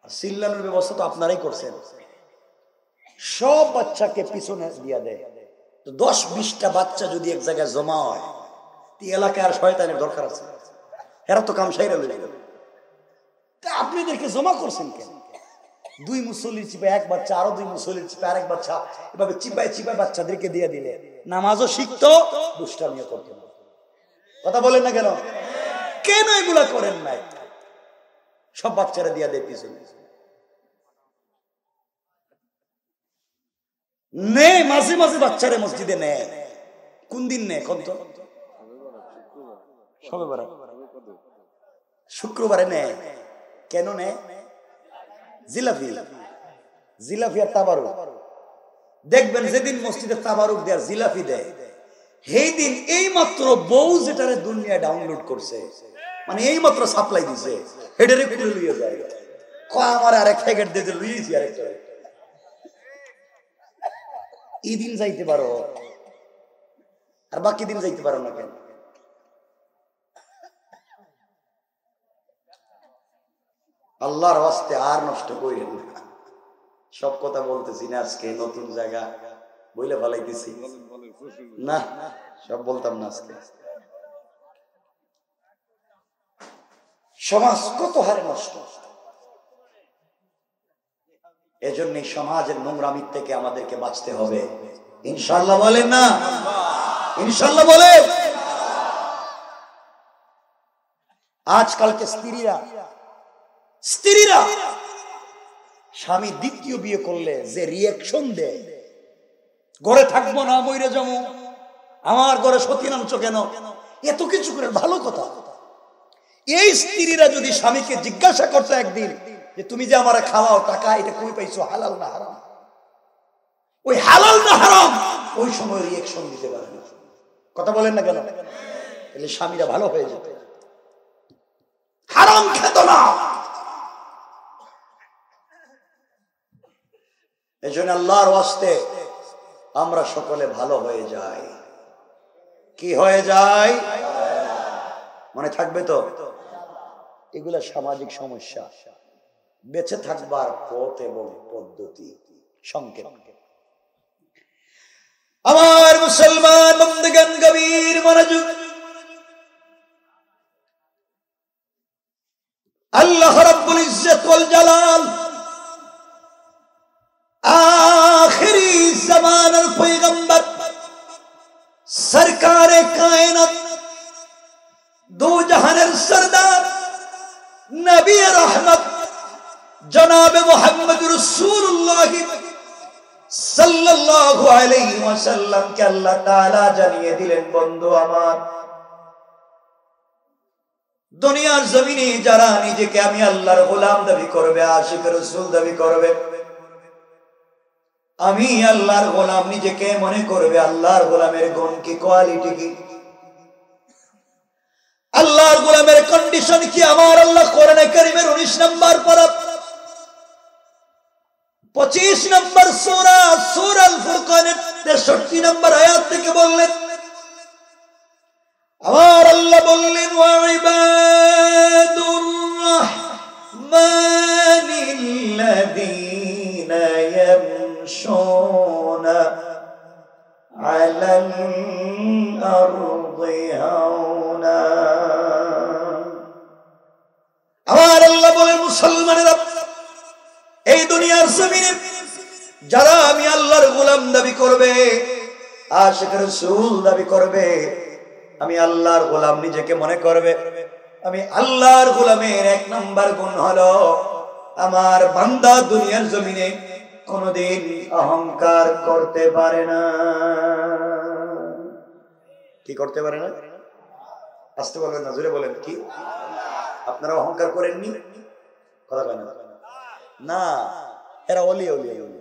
চিল্লানোর ব্যবস্থা তো আপনারাই করছেন। সব বাচ্চাকে পিছনে দিয়া দেয়। তো 10-20টা বাচ্চা যদি এক জায়গায় জমা হয়, এলাকায় আর শয়তানের দরকার আছে? এরা তো কাম সাইরা লইল। আপনি এদেরকে জমা করছেন কেন? 2 মুসল্লি চিপায় এক বাচ্চা, আরো 2 মুসল্লি চিপায় আরেক বাচ্চা, এভাবে চিপায় চিপায় বাচ্চাদেরকে দিয়ে দিলে নামাজও শিখতো, দুষ্টামিও করতো না। কথা বলেন না কেন? কেন এগুলা করেন নাই? সব বাচ্চারা দিয়া দেয় পিছনে। নে মাঝে মাঝে বাচ্চারে মসজিদে নেয়। কোন দিন নেয়? কত সবে বরাত, শুক্রবারে নেয়। কেন নেয়? জিলাফি, জিলাফি আর তাবারুক। দেখবেন যেদিন মসজিদে তাবারুক দেয়, জিলাফি দেয়, সেই দিন এই মাত্র বউ যেটারে দুনিয়া ডাউনলোড করছে, মানে এই মাত্র সাপ্লাই দিছে, হেডারে খুলে লইয়া যায়। আমার আরেক প্যাকেট দিতে লুইছি আরেকটা। এই দিন যাইতে পারো আর বাকি দিন যাইতে পারো না কেন? আল্লাহর ওয়াস্তে আর নষ্ট করেন না। সব কথা বলতেছি না, আজকে নতুন জায়গা বইলে ভালাইতেছি না, সব বলতাম না আজকে। সমাজ কত হারে নষ্ট, এজন্য সমাজের নোংরামি থেকে আমাদেরকে বাঁচতে হবে। ইনশাআল্লাহ বলেন না? ইনশাআল্লাহ বলেন। আজকালকে স্ত্রীরা স্বামী দ্বিতীয় বিয়ে করলে যে রিয়াকশন দেয়, ঘরে থাকবো না, মইরে যাবো, আমার ঘরে সতী নামছো কেন, এত কিছু করে ভালো কথা। এই স্ত্রীরা যদি স্বামীকে জিজ্ঞাসা করতো একদিন যে তুমি যে আমারে খাওয়াও টাকা, এটা কই পাইছো, হালাল না হারাম, ওই হালাল না হারাম ওই সময় রিয়াকশন দিতে পারে না। কথা বলেন না কেন? তাহলে স্বামীরা ভালো হয়ে যেত, হারাম খেত না। এই জন্য আল্লাহর ওয়াস্তে আমরা সকলে ভালো হয়ে যাই। কি হয়ে যায় মনে থাকবে তো? এগুলা সামাজিক সমস্যা, বেঁচে থাকবার পথ এবং পদ্ধতি সংকেত। আমার মুসলমান বন্ধুগণ, গভীর মনোযোগ। আল্লাহ রাব্বুল ইজ্জত ওয়াল জালাল আখিরি জামানার পয়গম্বর সরকারে কায়নাত, দো জাহানের সরদার নবী রহমত জনাবে মুহাম্মদ রাসূলুল্লাহ সাল্লাল্লাহু আলাইহি ওয়াসাল্লাম কে আল্লাহ তাআলা জানিয়ে দিলেন, বন্ধু আমার, দুনিয়ার জমিনে যারা নিজেকে আমি আল্লাহর গোলাম দাবি করবে, আশিক রাসূল দাবি করবে, আমি আল্লাহর গোলাম নিজেকে মনে করবে, আল্লাহর গোলামের গুণ কি, কোয়ালিটি কি, আল্লাহর গোলামের কন্ডিশন কি? আমার আল্লাহ কোরআনে কারীমের 19 নম্বর পারা 25 নম্বর সূরা সূরাল ফুরকানের 63 নম্বর আয়াত থেকে বললেন, আমার আল্লাহ বললেন, ওয়া ইবাদুর রাহমানিল্লাযীনা ইয়ামশুনা আলাল আরদি হাওনা। আমার আল্লাহ বলেন, মুসলমানেরা, এই দুনিয়ার জমিনে যারা আমি আল্লাহর গোলাম দাবি করবে, আশিক রাসূল দাবি করবে, আমি আল্লাহর গোলাম নিজেকে মনে করবে, আমি আল্লাহর গোলামের 1 নম্বর গুণ হলো আমার বান্দা দুনিয়ার জমিনে কোনদিন অহংকার করতে পারে না। কি করতে পারে না? আসতে বলবেন না, জোরে বলেন। কি আপনারা অহংকার করেননি? কথা বলেন না, এরা ওলি ওলি ওলি।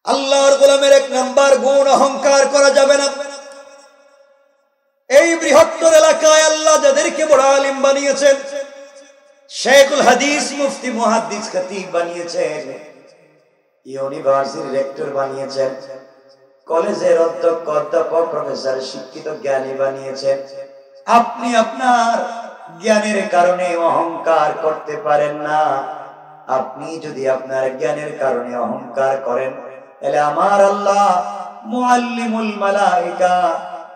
আল্লাহর গোলামের 1 নম্বর গুণ অহংকার করা যাবে না। এই বৃহত্তর এলাকায় আল্লাহ যাদেরকে বড় আলিম বানিয়েছেন, শেখুল হাদিস, মুফতি, মুহাদ্দিস, খতিব বানিয়েছেন, ইউনিভার্সিটির রেক্টর বানিয়েছেন, কলেজের অধ্যক্ষ, অধ্যাপক, প্রফেসর, শিক্ষিত জ্ঞানী বানিয়েছেন, আপনি আপনার জ্ঞানের কারণে অহংকার করতে পারেন না। আপনি যদি আপনার জ্ঞানের কারণে অহংকার করেন, তাহলে আমার আল্লাহ মুআল্লিমুল মালায়েকা,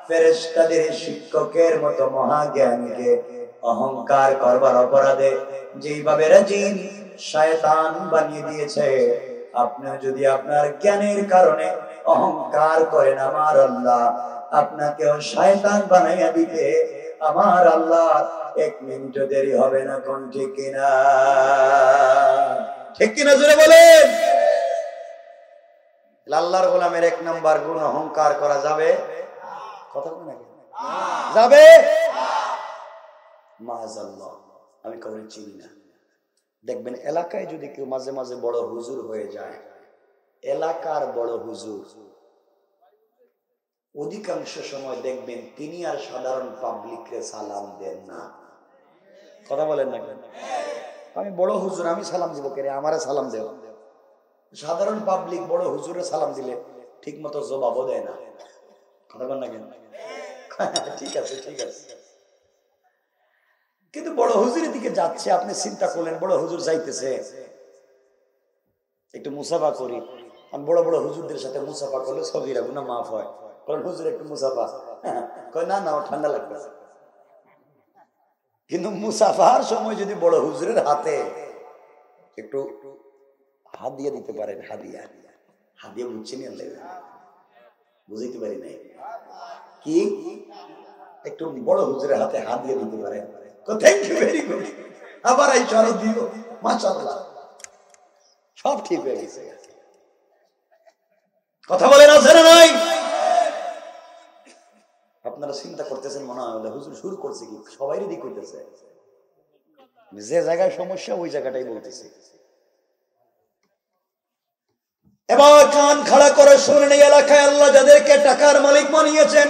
ফেরেশতাদের শিক্ষকের মতো মহাজ্ঞানীকে অহংকার করবার অপরাধে যেইভাবে রাজিন শয়তান বানিয়ে দিয়েছে, আপনিও যদি আপনার জ্ঞানের কারণে অহংকার করেন, আমার আল্লাহ আপনাকেও শয়তান বানাইয়া দিতে আমার আল্লাহ 1 মিনিটও দেরি হবে না। কোন ঠিক কিনা? ঠিক কিনা জোরে বলেন। আল্লাহর গোলামের 1 নম্বর গুণ অহংকার করা যাবে? কথা বলেন না যাবে? মাআযাল্লাহ, আমি কাউকে চিনি না। দেখবেন এলাকায় যদি কেউ মাঝে মাঝে বড় হুজুর হয়ে যায়, এলাকার বড় হুজুর, অধিকাংশ সময় দেখবেন তিনি আর সাধারণ পাবলিককে সালাম দেন না। কথা বলেন না কেন? আমি বড় হুজুর, আমি সালাম দিব কেন? আমারে সালাম দেও। সাধারণ পাবলিক বড় হুজুরে সালাম দিলে ঠিক মতো জবাবও দেয় না। কথা বলেন না কেন? ঠিক আছে, ঠিক আছে। কিন্তু বড় হুজুরের দিকে যাচ্ছে, আপনি চিন্তা করলেন বড় হুজুর যাইতেছে, একটু মুসাফা করি। আমি বড় বড় হুজুরদের সাথে মুসাফা করলে সগীরা গুনাহ মাফ হয়। কারণ হুজুর একটু মুসাফা, কয় না না, ঠান্ডা লাগতেছে। কিন্তু মুসাফার সময় যদি বড় হুজুরের হাতে একটু হাদিয়া দিতে পারেন, হাদিয়া, হাদিয়া বুঝছেন? বুঝাইতে পারি নাই কি? একটু বড় হুজুরের হাতে হাদিয়া দিতে পারেন, থ্যাংক ইউ ভেরি গুড, আবার এই চরণ দিব, মাশাআল্লাহ, সব ঠিক হয়ে গেছে। কথা বলেন আছে না নাই? আপনারা চিন্তা করতেছেন মনে হয় হুজুর শুরু করছে কি? সবাই দিক হইতেছে, যে জায়গায় সমস্যা ওই জায়গাটাই বলতেছে। এবার কান খাড়া করে শুনেন, এই এলাকায় আল্লাহ যাদেরকে টাকার মালিক বানিয়েছেন,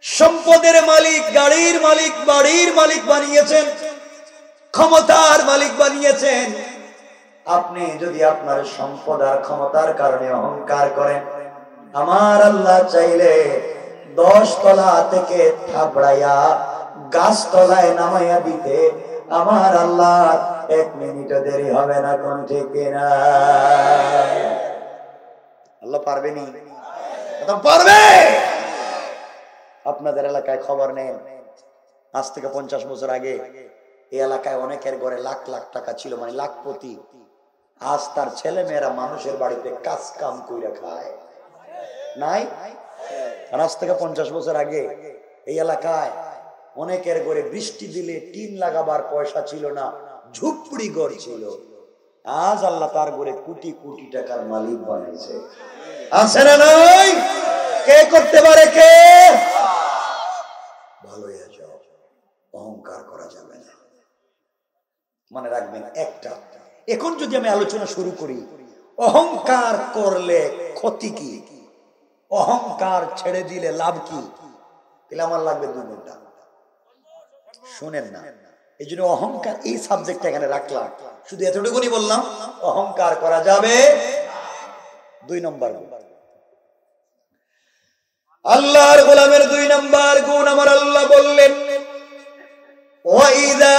সম্পদের মালিক, গাড়ির মালিক, বাড়ির মালিক বানিয়েছেন, ক্ষমতার মালিক বানিয়েছেন, আপনি যদি আপনার সম্পদ আর ক্ষমতার কারণে অহংকার করেন, আমার আল্লাহ চাইলে 10 তলা থেকে থাবড়াইয়া গাছ তলায় নামাইয়া দিতে আমার আল্লাহ 1 মিনিটও দেরি হবে না। কোন ঠিক না? আল্লাহ পারবেনি? পারবে। আপনাদের এলাকায় খবর নেন, আজ থেকে 50 বছর আগে এই এলাকায় অনেকের ঘরে লাখ লাখ টাকা ছিল, মানে লাখপতি। আজ তার ছেলে মেয়েরা মানুষের বাড়িতে কাজ কাম কইরা খায় নাই? আর আজ থেকে 50 বছর আগে এই এলাকায় অনেকের ঘরে বৃষ্টি দিলে টিন লাগাবার পয়সা ছিল না, ঝুপড়ি ঘর ছিল। আজ আল্লাহ তার ঘরে কোটি কোটি টাকার মালিক বানাইছে। আছে না নাই? কে করতে পারে? কে? ভালো হয়ে যাও, অহংকার করা যাবে না। মনে রাখবেন একটা, এখন যদি আমি আলোচনা শুরু করি অহংকার করলে ক্ষতি কি, অহংকার ছেড়ে দিলে লাভ কি, তাহলে আমার লাগবে 2 ঘন্টা। শুনেন না, এই জন্য অহংকার এই সাবজেক্টটা এখানে রাখলাম, শুধু এতটুকুনি বললাম, অহংকার করা যাবে। 2 নম্বর আল্লাহর গোলামের 2 নম্বর গুণ আমার আল্লাহ বললেন, ওয়াইদা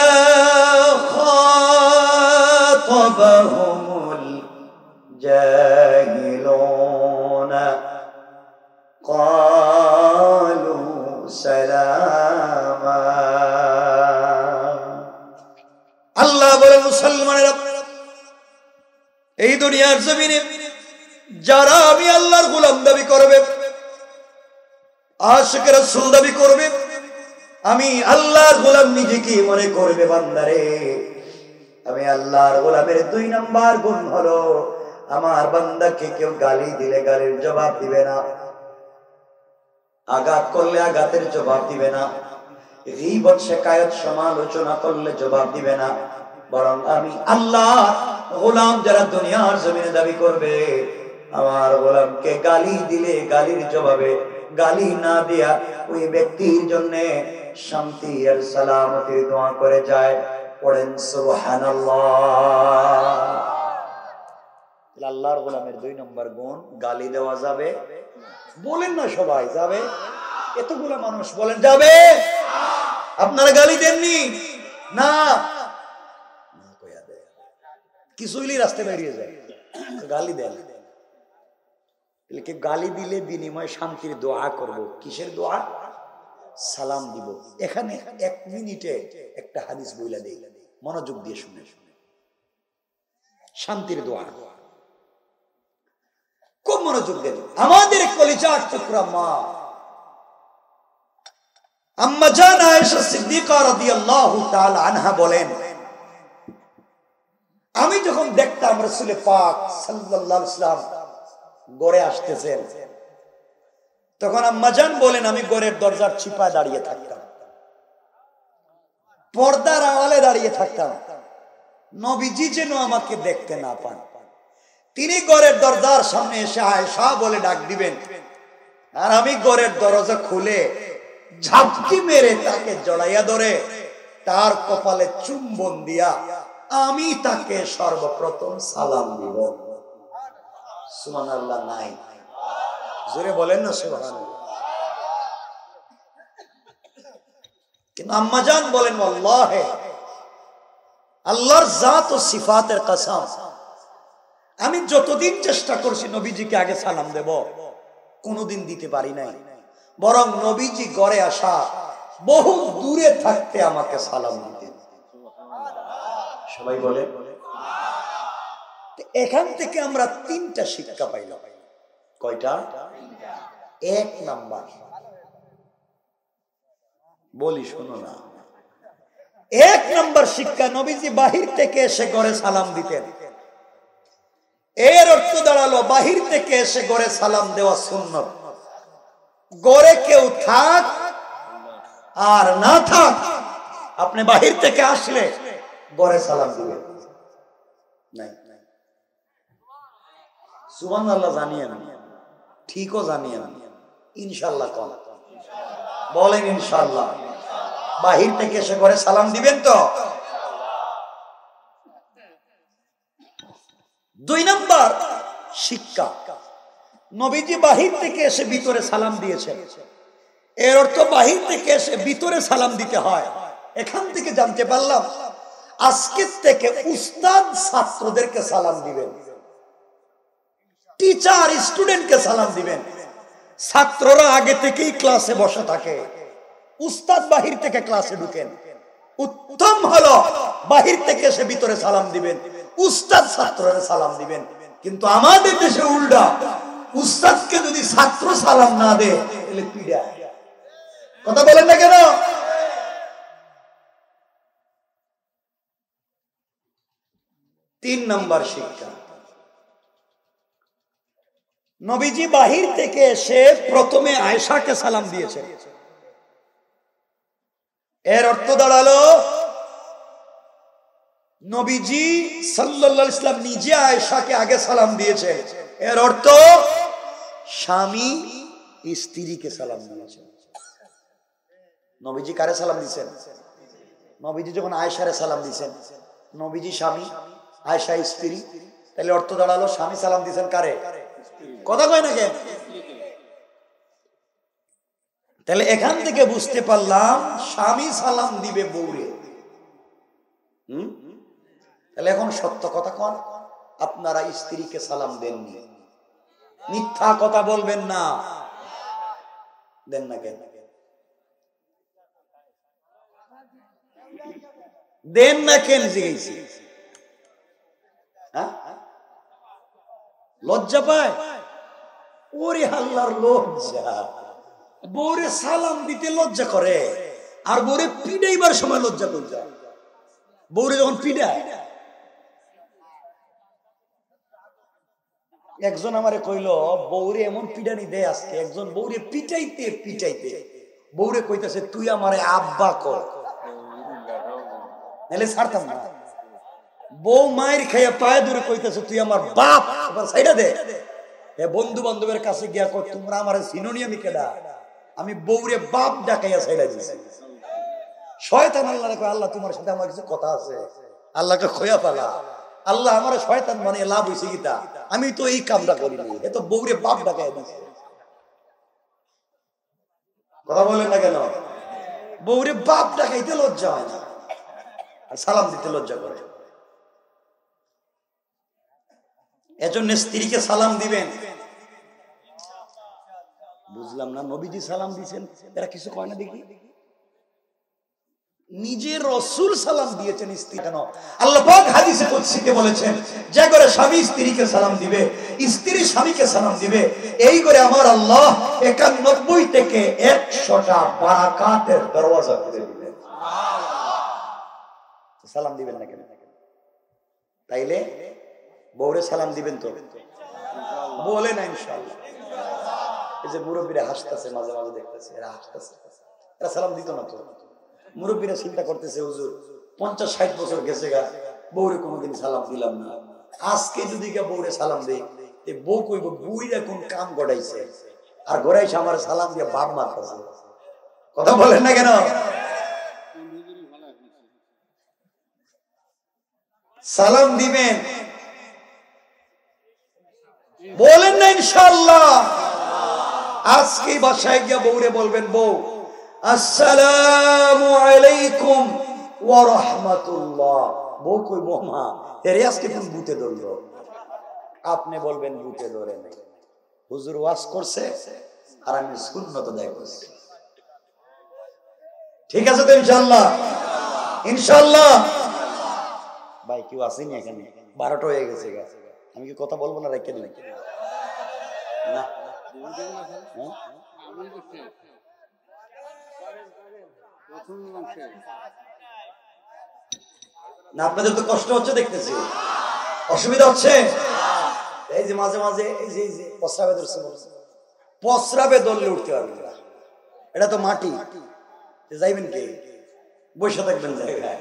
খাতাবাহুমুল জাহিলুনা ক্বালু সালামা। আল্লাহ বলে, মুসলমানেরা, এই দুনিয়ার জমিনে যারা আমি আল্লাহর গোলাম দাবি করবে, আশিক রাসূল দাবি করবে, আমি আল্লাহর গোলাম নিজেকে মনে করবে, বান্দারে আমি আল্লাহর গোলামের 2 নম্বর গুণ হলো আমার বান্দাকে কেউ গালি দিলে গালির জবাব দিবে না, আঘাত করলে আঘাতের জবাব দিবে না, গীবত শিকায়ত সমালোচনা করলে জবাব দিবে না, বরং আমি আল্লাহ গোলাম যারা দুনিয়ার জমিনে দাবি করবে, আমার গোলামকে গালি দিলে গালির জবাবে গালি না দিয়া ওই ব্যক্তির জন্য শান্তি আর সালামতির দোয়া করে যায়। পড়েন সুবহানাল্লাহ। আল্লাহর গোলামের 2 নম্বর গুণ, গালি দেওয়া যাবে। বলেন না সবাই যাবে? এতগুলো মানুষ বলেন যাবে? আপনারা গালি দেননি না? কিছুইলি রাস্তায় বেরিয়ে যায়, গালি দেন। গালি দিলে বিনিময় শান্তির দোয়া করব। কিসের দোয়া? সালাম দিব। এখানে 1 মিনিটে একটা হাদিস বইলা দেই, মনোযোগ দিয়ে শুনে শুনে। শান্তির দোয়া খুব মনোযোগ দেন। আমাদের কলিজার টুকরা মা আম্মা জান আয়েশা সিদ্দিকা রাদিয়াল্লাহু তাআলা আনহা বলেন, আমি যখন দেখতাম রাসূল পাক সাল্লাল্লাহু আলাইহি ওয়াসাল্লাম ঘরে আসতেছেন, তখন আম্মা জান বলেন আমি ঘরের দরজার চিপায় দাঁড়িয়ে থাকতাম, পর্দার আড়ালে দাঁড়িয়ে থাকতাম, নবীজি যেন আমাকে দেখতে না পান। তিনি ঘরের দরজার সামনে এসে আয়েশা বলে ডাক দিবেন, আর আমি ঘরের দরজা খুলে ঝাপকি মেরে তাকে জড়াইয়া ধরে তার কপালে চুম্বন দিয়া আমি তাকে সর্বপ্রথম সালাম দিব। সুবহানাল্লাহ নাই? জোরে বলেন না সুবহানাল্লাহ। কিন্তু আম্মাজান বলেন আল্লাহে, আল্লাহর জাত ও সিফাতের কসম, আমি যতদিন চেষ্টা করছি নবীজিকে আগে সালাম দেব, কোনোদিন দিতে পারি নাই। বরং নবীজি ঘরে আসা বহু দূরে থাকতে আমাকে সালাম দিতেন। সবাই বলে। এখান থেকে আমরা তিনটা শিক্ষা পাইলাম। কয়টা? এক নাম্বার, বলি শোনো না, এক নাম্বার শিক্ষা, নবীজি বাহির থেকে এসে ঘরে সালাম দিতেন। এর অর্থ দাঁড়ালো বাহির থেকে এসে ঘরে সালাম দেওয়া সুন্নত। ঘরে কেউ থাক আর না থাক, আপনি বাহির থেকে আসলে ঘরে সালাম দিবেন। নাই সুবহানাল্লাহ জানিয়ে না, ঠিকও জানিয়ে না, ইনশাআল্লাহ কোন বলেন ইনশাআল্লাহ। বাহির থেকে এসে ঘরে সালাম দিবেন তো? দুই নাম্বার শিক্ষা, নবীজি বাহির থেকে এসে ভিতরে সালাম দিয়েছেন। এর অর্থ বাহির থেকে এসে ভিতরে সালাম দিতে হয়। এখান থেকে জানতে পারলাম আজকের থেকে উস্তাদ ছাত্রদেরকে সালাম দিবেন, টিচার স্টুডেন্টকে সালাম দিবেন। ছাত্ররা আগে থেকেই ক্লাসে বসে থাকে, উস্তাদ বাহির থেকে ক্লাসে ঢুকেন। উত্তম হলো বাহির থেকে এসে ভিতরে সালাম দিবেন, উস্তাদ ছাত্ররা সালাম দিবেন। কিন্তু আমাদের দেশে উল্টা, উস্তাদকে যদি ছাত্র সালাম না দেয় তাহলে পিড়া। কথা বলেন না কেন? তিন নাম্বার শিক্ষা, নবীজি বাহির থেকে এসে প্রথমে আয়েশাকে সালাম দিয়েছেন। এর অর্থ দাঁড়ালো নবীজি সাল্লাল্লাহু আলাইহি ওয়াসাল্লাম নিজে আয়েশাকে আগে সালাম দিয়েছে। এর অর্থ স্বামী স্ত্রীকে সালাম দিয়েছে। নবীজি কারে সালাম দিয়েছেন? নবীজি যখন আয়েশারে সালাম দিয়েছেন, নবীজি স্বামী, আয়েশা স্ত্রী, তাহলে অর্থ দাঁড়ালো স্বামী সালাম দিয়েছেন কারে? কথা কয় না কেন? তাহলে এখান থেকে বুঝতে পারলাম স্বামী সালাম দিবে বউরে। তাহলে এখন সত্য কথা কোন, আপনারা স্ত্রীকে সালাম দেননি, মিথ্যা কথা বলবেন না। দেন না কেন? দেন না কেন জিজ্ঞেস? লজ্জা পায়? ওরে আল্লাহর লজ্জা, বউরে সালাম দিতে লজ্জা করে, আর বউরে পিডাইবার সময় লজ্জা করে যায়। বউরে যখন পিডায়, একজন আমারে কইল বউরে এমন পিডানি দেয় আজকে, একজন বউরে পিটাইতে পিটাইতে বউরে কইতাছে তুই আমারে আব্বা কর, নাহলে ছাড়তাম না। বউ মায়ের খাইয়া পায়ে ধরে কইতাছে তুই আমার বাপ, এবার সাইডা দে। বন্ধু বান্ধবের কাছে গিয়া কই তোমরা আমার চিনোনি আমি কেডা, আমি বউরে বাপ ডাকাইয়া সাইডা দিছি। শয়তান আল্লাহরে কয় আল্লাহ তোমার সাথে আমার কিছু কথা আছে, আল্লাহকে খোয়া ফেলা। আল্লাহ আমার শয়তান মানে লাভ হইছে কিতা, আমি তো এই কামটা করিনি, এ তো বউরে বাপ ডাকাইয়া দিছে। কথা বলেন না কেন? বউরে বাপ ডাকাইতে লজ্জা হয় না, আর সালাম দিতে লজ্জা করে। এজন্য স্ত্রীকে সালাম দিবেন। বুঝলাম না, নবীজি সালাম দিয়েছেন, এরা কিছু কয় না দেখি। নিজের রাসূল সালাম দিয়েছেন স্ত্রী কেন? আল্লাহ পাক হাদিসে কুদসিতে বলেছেন যে করে স্বামী স্ত্রীকে সালাম দিবে, স্ত্রী স্বামীকে সালাম দিবে, এই করে আমার আল্লাহ ৯১ থেকে ১০০টা বারাকাতের দরওয়াজা খুলে দিবেন। সালাম দিবেন না কেন? তাইলে বউরে সালাম দিবেন তো? বলে না ইনশাআল্লাহ। এই যে মুরব্বীরা হাসতেছে, মাঝে মাঝে দেখতেছে এরা হাসতেছে, এরা সালাম দিত না তো। মুরব্বীরা চিন্তা করতেছে হুজুর ৫০-৬০ বছর গেছে গা, বউরে কোনোদিন সালাম দিলাম না, আজকে যদি গা বউরে সালাম দেই, বউ কইব বুইরা কোন কাম গড়াইছে, আর গড়াইছে আমার সালাম দিয়ে বাপ মারতেছে। কথা বলেন না কেন? সালাম দিবেন, বলেন না ইনশাআল্লাহ। আজকে বাসায় গিয়ে বউরে বলবেন, বউ আসসালামু আলাইকুম ওয়া রাহমাতুল্লাহ। বউ কই মা এর আজকে কোন ভূতে ধরলো? আপনি বলবেন ভূতে ধরে নাই, হুজুর ওয়াজ করছে আর আমি সুন্নত আদায় করছি। ঠিক আছে তো ইনশাআল্লাহ? ইনশাআল্লাহ। ভাই কেউ আসেনি এখানে? 12টা হয়ে গেছে, আমি কি কথা বলবো না? রেখে দিন না, না আপনাদের তো কষ্ট হচ্ছে দেখতেছি, অসুবিধা হচ্ছে। এই যে মাঝে মাঝে এই যে প্রস্রাবে ধরছে, প্রস্রাবে ধরলে উঠতে পারবেন না, এটা তো মাটি। যাইবেন কে? বসে থাকবেন জায়গায়,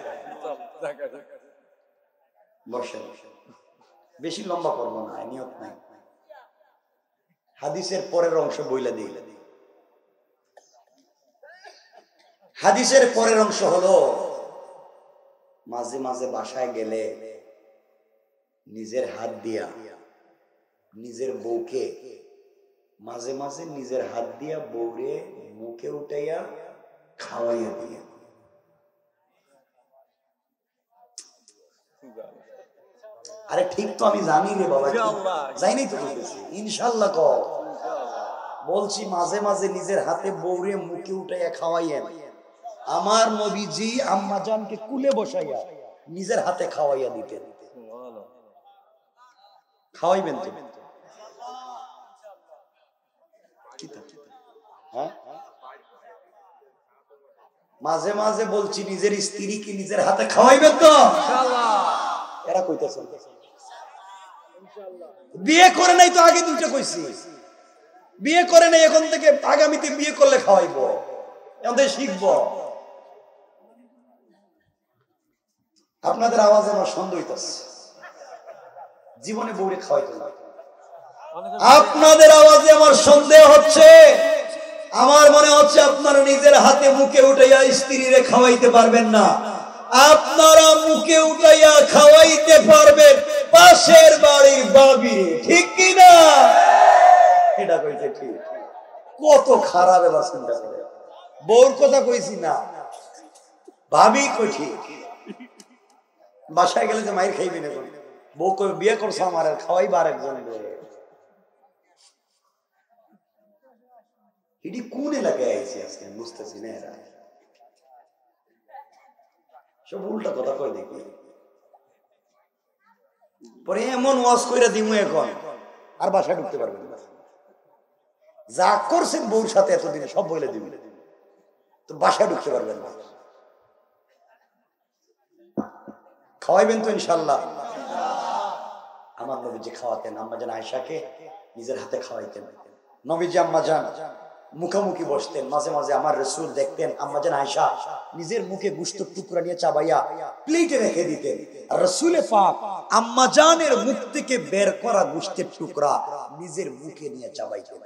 বসে। বেশি লম্বা করবো না, নিয়ত নাই। হাদিসের পরের অংশ বইলা দিই। হাদিসের পরের অংশ হলো, মাঝে মাঝে বাসায় গেলে নিজের হাত দিয়া নিজের বউকে, মাঝে মাঝে নিজের হাত দিয়া বউরে মুখে উঠাইয়া খাওয়াইয়া দিয়া। আরে ঠিক তো আমি জানি রে বাবা, যাইনি তো বলতেছি ইনশাআল্লাহ কর বলছি। মাঝে মাঝে নিজের হাতে বউরে মুখে উঠাইয়া খাওয়াইয়েন। আমার নবীজি আম্মাজানকে কুলে বসাইয়া নিজের হাতে খাওয়াইয়া দিতেন। খাওয়াইবেন তো? হ্যাঁ, মাঝে মাঝে বলছি নিজের স্ত্রীকে নিজের হাতে খাওয়াইবেন তো? এরা কইতেছে বিয়ে করে নাই তো, আগে দুটো কইছি বিয়ে করে নাই, এখন থেকে আগামীতে বিয়ে করলে খাওয়াইবো, এখন থেকে শিখবো। আপনাদের আওয়াজে আমার সন্দেহ হইতেছে, জীবনে বউরে খাওয়াইতো না। আপনাদের আওয়াজে আমার সন্দেহ হচ্ছে, আমার মনে হচ্ছে আপনারা নিজের হাতে মুখে উঠাইয়া স্ত্রীরে খাওয়াইতে পারবেন না। আপনারা মুখে উঠাইয়া খাওয়াইতে পারবেন পাশের বাড়ির বাবি, ঠিক কি না? এটা কইছে ঠিক। কত খারাপ এবার চিন্তা করে, বউর কথা কইছি না, ভাবি কই ঠিক। বাসায় গেলে যে মাইর খাইবি না, বউ কই বিয়ে করছো আমার, আর খাওয়াইবা আরেকজন। এটি কোন এলাকায় আইছি আজকে বুঝতেছি না, এরা সব উল্টা কথা কই দেখি। পরে এমন ওয়াজ কইরা দিমু এখন আর বাসায় ঢুকতে পারবেন না। যা করছেন বউর সাথে এতদিনে সব বলে দিবেন, তো বাসায় ঢুকতে পারবেন না। খাওয়াইবেন তো ইনশাআল্লাহ? আমার নবীজি খাওয়াতেন, আম্মাজান আয়েশাকে নিজের হাতে খাওয়াইতেন। নবীজি আম্মাজান মুখোমুখি বসতেন, মাঝে মাঝে আমার রাসূল দেখতেন আম্মাজান আয়েশা নিজের মুখে গোশতের টুকরা নিয়ে চাবাইয়া প্লেটে রেখে দিতেন। আর রাসূলে পাক আম্মাজানের মুখ থেকে বের করা গোশতের টুকরা নিজের মুখে নিয়ে চাবাইতেন।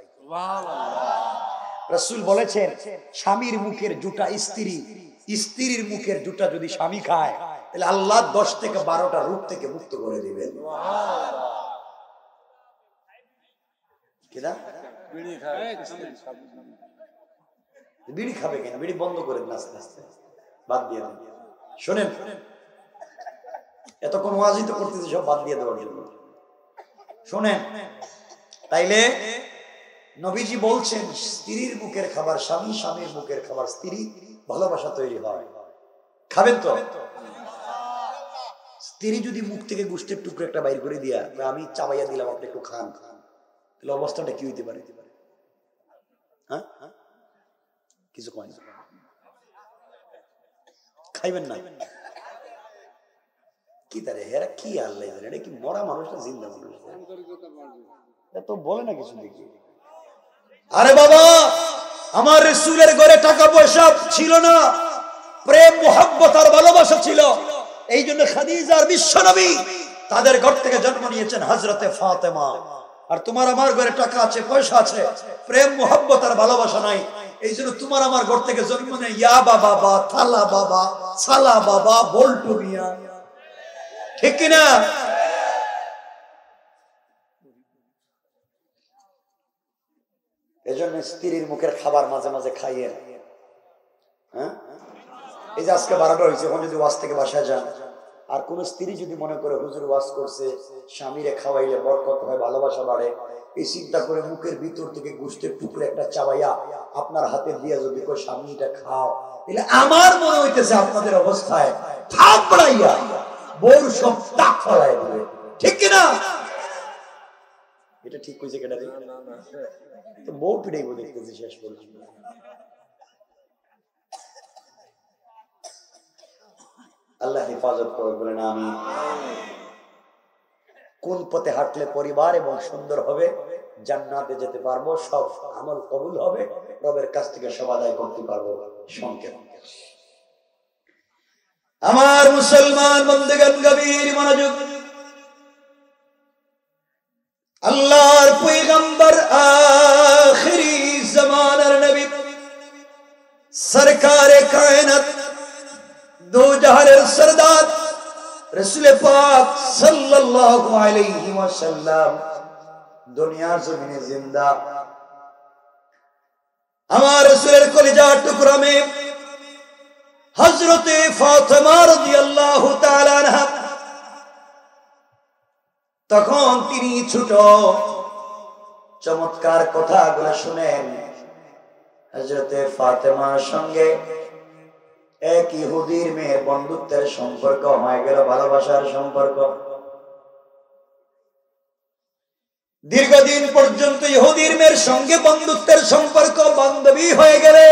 রাসূল বলেছেন, স্বামীর মুখের জুটা স্ত্রী, স্ত্রীর মুখের জুটা যদি স্বামী খায় তাহলে আল্লাহ 10 থেকে 12টা রূপ থেকে মুক্ত করে দিবেন। বিড়ি খাবে কেন? বিড়ি বন্ধ করে দিন আস্তে আস্তে, বাদ দিয়ে দেন। শোনেন, এতক্ষণ ওয়াজই তো করতেছি সব বাদ দিয়ে দেওয়ার জন্য। শোনেন, তাইলে নবীজি বলছেন স্ত্রীর মুখের খাবার স্বামী, স্বামীর মুখের খাবার স্ত্রী, ভালোবাসা তৈরি হয়। খাবেন তো? স্ত্রী যদি মুখ থেকে গোশতের টুকরো একটা বাইর করে দিয়া আমি চাবাইয়া দিলাম, আপনি একটু খান, তাহলে অবস্থাটা কি হইতে পারে? হ্যাঁ, কিছু কয় না, খাইবেন না কি তারে? হেরা কি আল্লাহ জানে, এটা কি মরা মানুষ না জিন্দা মানুষ? তো বলে না কিছু দেখি। আরে বাবা, আমার রাসূলের ঘরে টাকা পয়সা ছিল না, প্রেম মোহাব্বত আর ভালোবাসা ছিল। এই জন্য খাদিজা আর বিশ্বনবী তাদের ঘর থেকে জন্ম নিয়েছেন হযরতে ফাতেমা। আর তোমার আমার ঘরে টাকা আছে, পয়সা আছে, প্রেম মোহাব্বত আর ভালোবাসা নাই। এই জন্য তোমার আমার ঘর থেকে জন্ম নেয় ইয়া বাবা, থালা বাবা, সালা বাবা, বল্টু মিয়া। ঠিক কিনা? এজন্য স্ত্রীর মুখের খাবার মাঝে মাঝে খাইয়ে, হ্যাঁ, এই যে আজকে 12টা হয়েছে, এখন যদি ওয়াজ থেকে বাসায় যান, আর কোন স্ত্রী যদি মনে করে হুজুর ওয়াজ করছে, স্বামীরে খাওয়াইলে বরকত হয়, ভালোবাসা বাড়ে, এই চিন্তা করে মুখের ভিতর থেকে গোশতের টুকরো একটা চাবাইয়া আপনার হাতে দিয়া যদি কই স্বামীটা খাও, তাহলে আমার মনে হইতেছে আপনাদের অবস্থায় থাপড়াইয়া বউর সব টাক ফলাই দিবে। ঠিক কিনা? এটা ঠিক কইছে কেডা রে? তো বউ পিড়াইব দেখতেছি শেষ পর্যন্ত। আল্লাহ হেফাজত করে বলেন আমিন। কোন পথে হাঁটলে পরিবার এবং সুন্দর হবে, জান্নাতে যেতে পারবো, সব আমল কবুল হবে, রবের কাছ থেকে সব আদায় করতে পারবো। সংক্ষেপ আমার মুসলমান বন্ধুগণ, গভীর মনোযোগ। আল্লাহর পয়গম্বর আখিরি জামানার নবী সরকারে কায়নাত দো জাহানের সরদার রাসূল পাক সাল্লাল্লাহু আলাইহি ওয়াসাল্লাম দুনিয়ার জমিনে জিন্দা। আমার রাসূলের কলিজার টুকরা মেয়ে হযরতে ফাতেমা রাদিয়াল্লাহু তাআলা আনহা, তখন তিনি ছোট। চমৎকার কথাগুলো শুনেন। হযরতে ফাতেমার সঙ্গে এক ইহুদির মেয়ের বন্ধুত্বের সম্পর্ক হয়ে গেল, ভালোবাসার সম্পর্ক। দীর্ঘদিন পর্যন্ত ইহুদির মেয়ের সঙ্গে বন্ধুত্বের সম্পর্ক, বান্ধবী হয়ে গেলে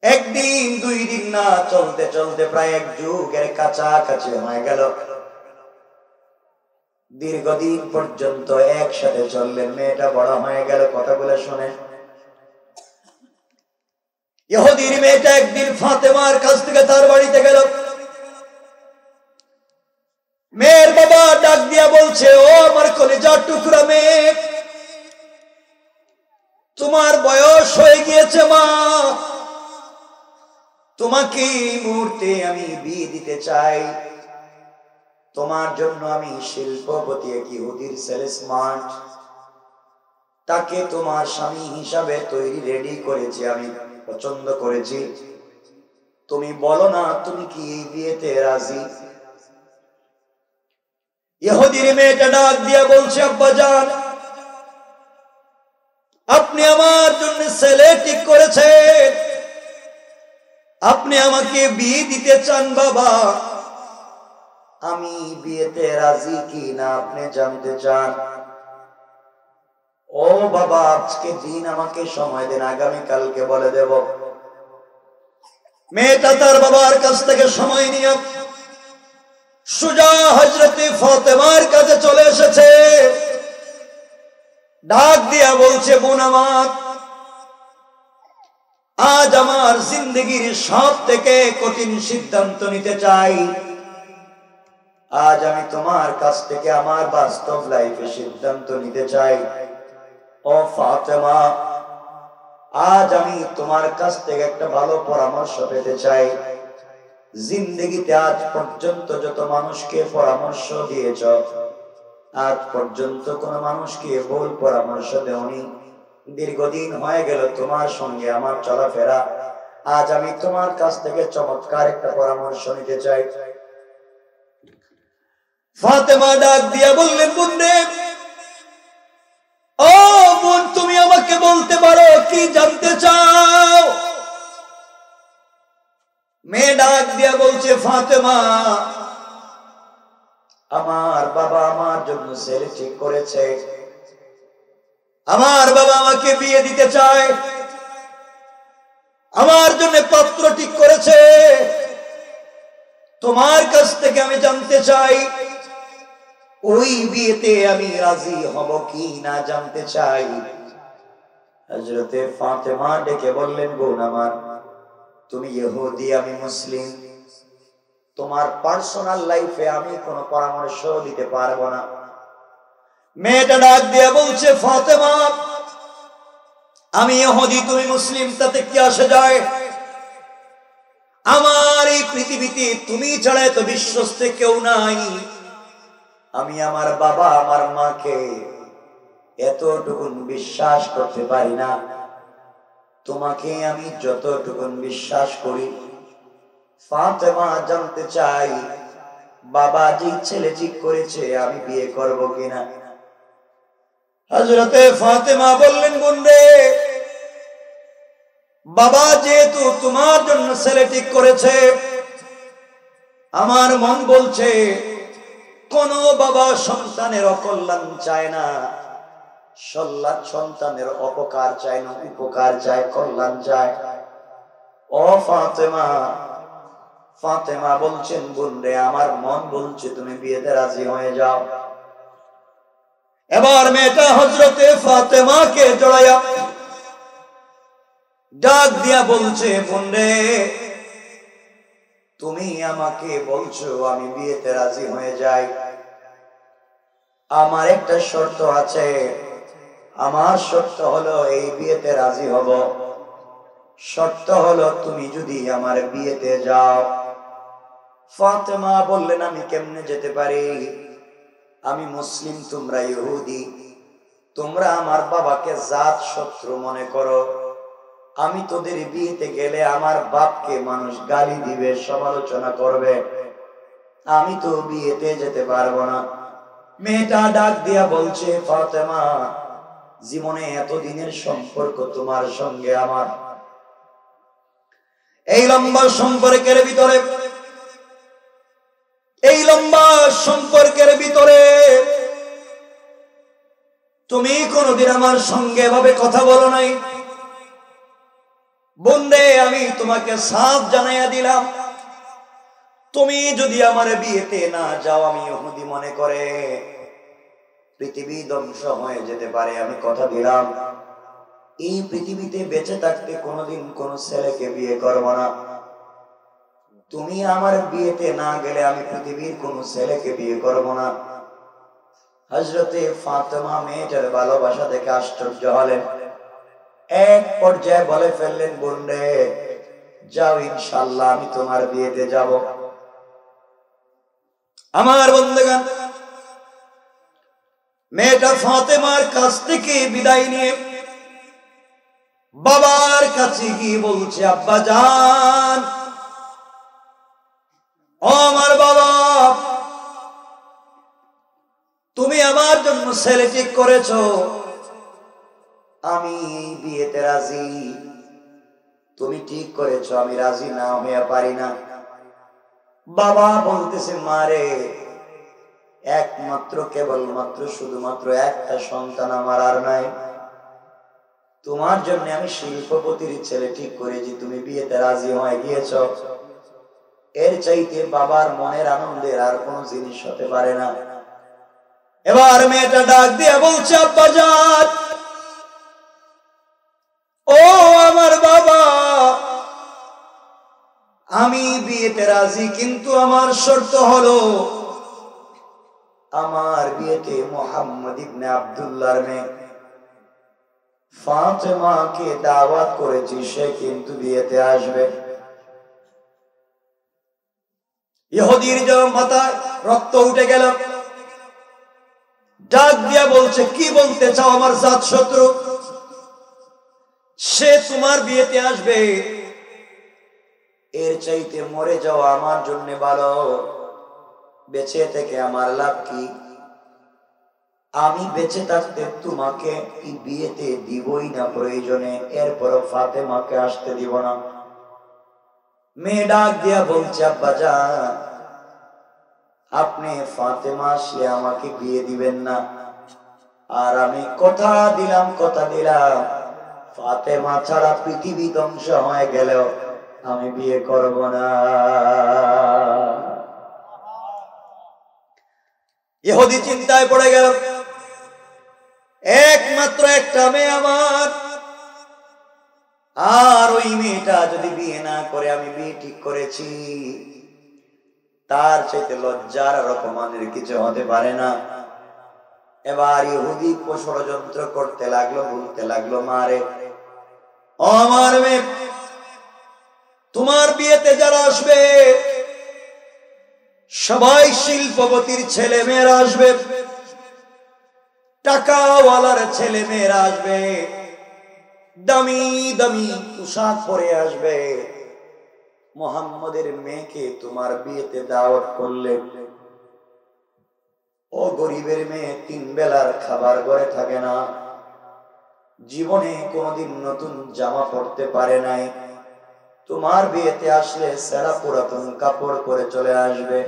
একদিন দুই দিন না, চলতে চলতে প্রায় এক যুগের কাছাকাছি হয়ে গেল। দীর্ঘদিন পর্যন্ত একসাথে চললেন, মেয়েটা বড় হয়ে গেল। কথাগুলো শুনে ইহুদির মেয়েটা একদিন ফাতেমার কাছ থেকে তার বাড়িতে গেল। মেয়ের বাবা ডাক দিয়া বলছে, ও আমার কলিজার টুকরা মেয়ে, তোমার বয়স হয়ে গিয়েছে মা, তোমাকে এই মুহূর্তে আমি বিয়ে দিতে চাই। তোমার জন্য আমি শিল্পপতি এক ইহুদির ছেলে, স্মার্ট, তাকে তোমার স্বামী হিসাবে তৈরি রেডি করেছি, আমি পছন্দ করেছি। তুমি বলো না, তুমি কি এই বিয়েতে রাজি? ইহুদির মেয়েটা ডাক দিয়া বলছে, আব্বা জান, আপনি আমার জন্য ছেলে ঠিক করেছেন, আপনি আমাকে বিয়ে দিতে চান বাবা, আমি বিয়েতে রাজি কি না আপনি জানতে চান? ও বাবা, আজকে দিন আমাকে সময় দেন, আগামী কালকে বলে দেব। মেয়েটা তার বাবার কাছ থেকে সময় নিয়ে সোজা হযরতে ফাতেমার কাছে চলে এসেছে। ডাক দিয়া বলছে, বোন আমার, আজ আমার জিন্দগির সব থেকে কঠিন সিদ্ধান্ত নিতে চাই। আজ আমি তোমার কাছ থেকে আমার বাস্তব লাইফে সিদ্ধান্ত নিতে চাই। ও ফাতেমা, আজ আমি তোমার কাছ থেকে একটা ভালো পরামর্শ পেতে চাই। জিন্দগিতে আজ পর্যন্ত যত মানুষকে পরামর্শ দিয়েছ, আজ পর্যন্ত কোন মানুষকে ভুল পরামর্শ দেওনি। দীর্ঘদিন হয়ে গেল তোমার সঙ্গে আমার চলাফেরা, আজ আমি তোমার কাছ থেকে চমৎকার একটা পরামর্শ নিতে চাই। ফাতেমা ডাক দিয়া বললেন, বোন রে, ও বোন, তুমি আমাকে বলতে পারো কি জানতে চাও? মেয়ে ডাক দিয়া বলছে, ফাতেমা, আমার বাবা আমার জন্য ছেলে ঠিক করেছে, আমার বাবা আমাকে বিয়ে দিতে চায়, আমার জন্য পাত্র ঠিক করেছে। তোমার কাছ থেকে আমি জানতে চাই, ওই বিয়েতে আমি রাজি হব কি না জানতে চাই। হযরতে ফাতেমা ডেকে বললেন, বোন আমার, তুমি ইহুদি, আমি মুসলিম, তোমার পার্সোনাল লাইফে আমি কোনো পরামর্শ দিতে পারবো না। মেয়েটা ডাক দিয়ে বলছে, ফাতেমা, আমি ইহুদি, তুমি মুসলিম, তাতে কি আসে যায়? আমার এই পৃথিবী পৃথিবীতে তুমি ছাড়া তো বিশ্বস্ত কেউ নাই। আমি আমার বাবা আমার মাকে এতটুকু বিশ্বাস করতে পারি না, তোমাকে আমি যতটুকু বিশ্বাস করি। ফাতেমা জানতে চাই বাবা যে ছেলে ঠিক করেছে আমি বিয়ে করব কিনা। হযরতে ফাতেমা বললেন, বোন রে, বাবা যেহেতু তোমার জন্য ছেলে ঠিক করেছে, আমার মন বলছে কোন বাবা সন্তানের অকল্যাণ চায় না, সন্তানের অপকার চায় না, উপকার চায়, কল্যাণ চায়। ও ফাতেমা, ফাতেমা বলছেন, বোন রে, আমার মন বলছে তুমি বিয়েতে রাজি হয়ে যাও। এবার মেয়েটা হযরতে ফাতেমাকে জড়াইয়া ডাক দিয়া বলছে, বোন রে, তুমি আমাকে বলছো আমি বিয়েতে রাজি হয়ে যাই, আমার একটা শর্ত আছে। আমার শর্ত হলো এই বিয়েতে রাজি হব, শর্ত হলো তুমি যদি আমার বিয়েতে যাও। ফাতেমা বললেন, আমি কেমনে যেতে পারি? আমি মুসলিম, তোমরা ইহুদি, তোমরা আমার বাবাকে জাত শত্রু মনে করো, আমি তোদের বিয়েতে গেলে আমার বাপকে মানুষ গালি দিবে, সমালোচনা করবে, আমি তো বিয়েতে যেতে পারবো না। মেয়েটা ডাক দিয়া বলছে, ফাতেমা, জীবনে এতদিনের সম্পর্ক তোমার সঙ্গে আমার, এই লম্বা সম্পর্কের ভিতরে তুমি কোনদিন আমার সঙ্গে এভাবে কথা বলো নাই। বন্ধে, আমি তোমাকে সাফ জানাইয়া দিলাম, তুমি যদি আমার বিয়েতে না যাও, আমি ইহুদি মনে করে পৃথিবী ধ্বংস হয়ে যেতে পারে। আমি কথা দিলাম, এই পৃথিবীতে বেঁচে থাকতে কোনোদিন কোন ছেলেকে বিয়ে করব না। তুমি আমার বিয়েতে না গেলে আমি পৃথিবীর কোন ছেলেকে বিয়ে করব না। হযরতে ফাতেমা মেয়েটার ভালোবাসা দেখে আশ্চর্য হলেন। এক পর্যায়ে বলে ফেললেন, বোন রে, যাও, ইনশাআল্লাহ আমি তোমার বিয়েতে যাব। আমার বন্ধুগণ, মেয়েটা ফাতেমার কাছ থেকে বিদায় নিয়ে বাবার কাছে গিয়ে বলছে, আব্বা জান, ও আমার বাবা, তুমি আমার জন্য ছেলে ঠিক করেছো, আমি এই বিয়েতে রাজি। তুমি ঠিক করেছো, আমি রাজি না হয়ে পারি না। বাবা বলতেছে, মারে, একমাত্র কেবলমাত্র শুধুমাত্র একটা সন্তান আমার আর নাই, তোমার জন্য আমি শিল্পপতির ছেলে ঠিক করেছি, তুমি বিয়েতে রাজি হয়ে গিয়েছ, এর চাইতে বাবার মনের আনন্দের আর কোন জিনিস হতে পারে না। এবার মেয়েটা ডাক দিয়ে বলছে, আব্বা জান, ও আমার বাবা, আমি বিয়েতে রাজি, কিন্তু আমার শর্ত হলো আমার বিয়েতে মুহাম্মদ ইবনে আব্দুল্লাহর মেয়ে ফাতেমাকে দাওয়াত করেছি, সে কিন্তু বিয়েতে আসবে। ইহুদির যেমন মাথায় রক্ত উঠে গেল, ডাক দিয়া বলছে, কি বলতে চাও? আমার জাত শত্রু, সে তোমার বিয়েতে আসবে, এর চাইতে মরে যাওয়া আমার জন্য ভালো, বেঁচে থেকে আমার লাভ কি? আমি বেঁচে থাকতে তোমাকে এই বিয়েতে দিবই না প্রয়োজনে, এরপরও ফাতেমাকে আসতে দিব না। মেয়ে ডাক দিয়া বলছে, আব্বা জান, আপনি ফাতেমা আসলে আমাকে বিয়ে দিবেন না, আর আমি কথা দিলাম ফাতেমা ছাড়া পৃথিবী ধ্বংস হয়ে গেলেও আমি বিয়ে করব না। ইহুদি চিন্তায় পড়ে গেল, একমাত্র একটা মেয়ে আমার, আর ওই মেয়েটা যদি বিয়ে না করে, আমি বিয়ে ঠিক করেছি, তার চাইতে লজ্জার আর অপমানের কিছু হতে পারে না। এবার ইহুদি ষড়যন্ত্র করতে লাগলো, বলতে লাগলো, মারে, ও আমার মেয়ে, তোমার বিয়েতে যারা আসবে সবাই শিল্পপতির ছেলে মেয়েরা আসবে, টাকাওয়ালার ছেলে মেয়েরা আসবে, দামি দামি পোশাক পরে আসবে। মুহাম্মদের মেয়েকে তোমার বিয়েতে দাওয়াত করলে, ও গরিবের মেয়ে 3 বেলার খাবার ঘরে থাকে না, জীবনে কোনোদিন নতুন জামা পরতে পারে নাই, তোমার বিয়েতে আসলে সেরা পুরাতন কাপড় পরে চলে আসবে।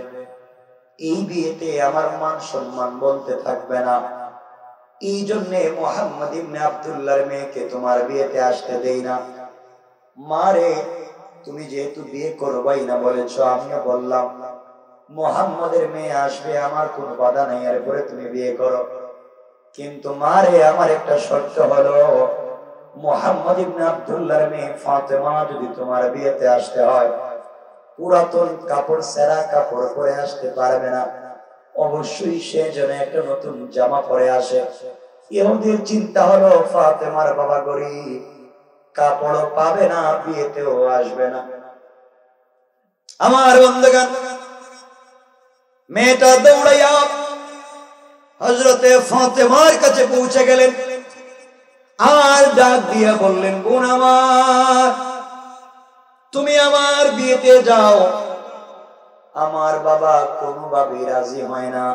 এই বিয়েতে আমার মান সম্মান বলতে থাকবে না। এই জন্য মুহাম্মদ ইবনে আব্দুল্লাহর মেয়েকে তোমার বিয়েতে আসতে দেই না। মারে, তুমি যেহেতু বিয়ে করবাই না বলেছ, আমিও বললাম মুহাম্মদের মেয়ে আসবে, আমার কোনো বাধা নাই, এরপরে তুমি বিয়ে করো। কিন্তু মারে, আমার একটা শর্ত হলো, মুহাম্মদ ইবনে আব্দুল্লাহর মেয়ে ফাতেমা যদি তোমার বিয়েতে আসতে হয়, পুরাতন কাপড় সেরা কাপড় পরে আসতে পারবে না, অবশ্যই সে যেন একটা নতুন জামা পরে আসে। ইহুদির চিন্তা হলো ফাতেমার বাবা গরিব, কাপড়ও পাবে না, বিয়েতেও আসবে না। আমার বন্ধুগণ, মেয়েটা দৌড়াইয়া হযরতে ফাতেমার কাছে পৌঁছে গেলেন, আর ডাক দিয়া বললেন, বোন আমার, তুমি আমার বিয়েতে যাও। আমার বাবা কোনোভাবেই রাজি হয় না,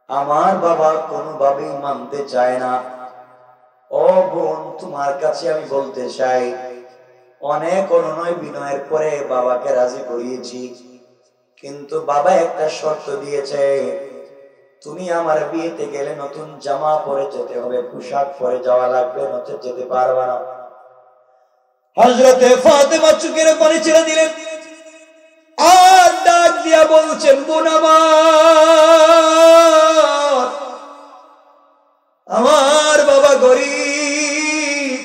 আমার বাবা কোনোভাবেই মানতে চায় না। ও বোন, তোমার কাছে আমি বলতে চাই, অনেক অনুনয় বিনয়ের পরে বাবাকে রাজি করিয়েছি, কিন্তু বাবা একটা শর্ত দিয়েছে, তুমি আমার বিয়েতে গেলে নতুন জামা পরে যেতে হবে, পোশাক পরে যাওয়া লাগবে, নচেত যেতে পারবে না। হযরতে ফাতেমা চোখের পানি ছেড়ে দিলেন, আর ডাক দিয়া বলছেন, বোন আমার, আমার বাবা গরিব,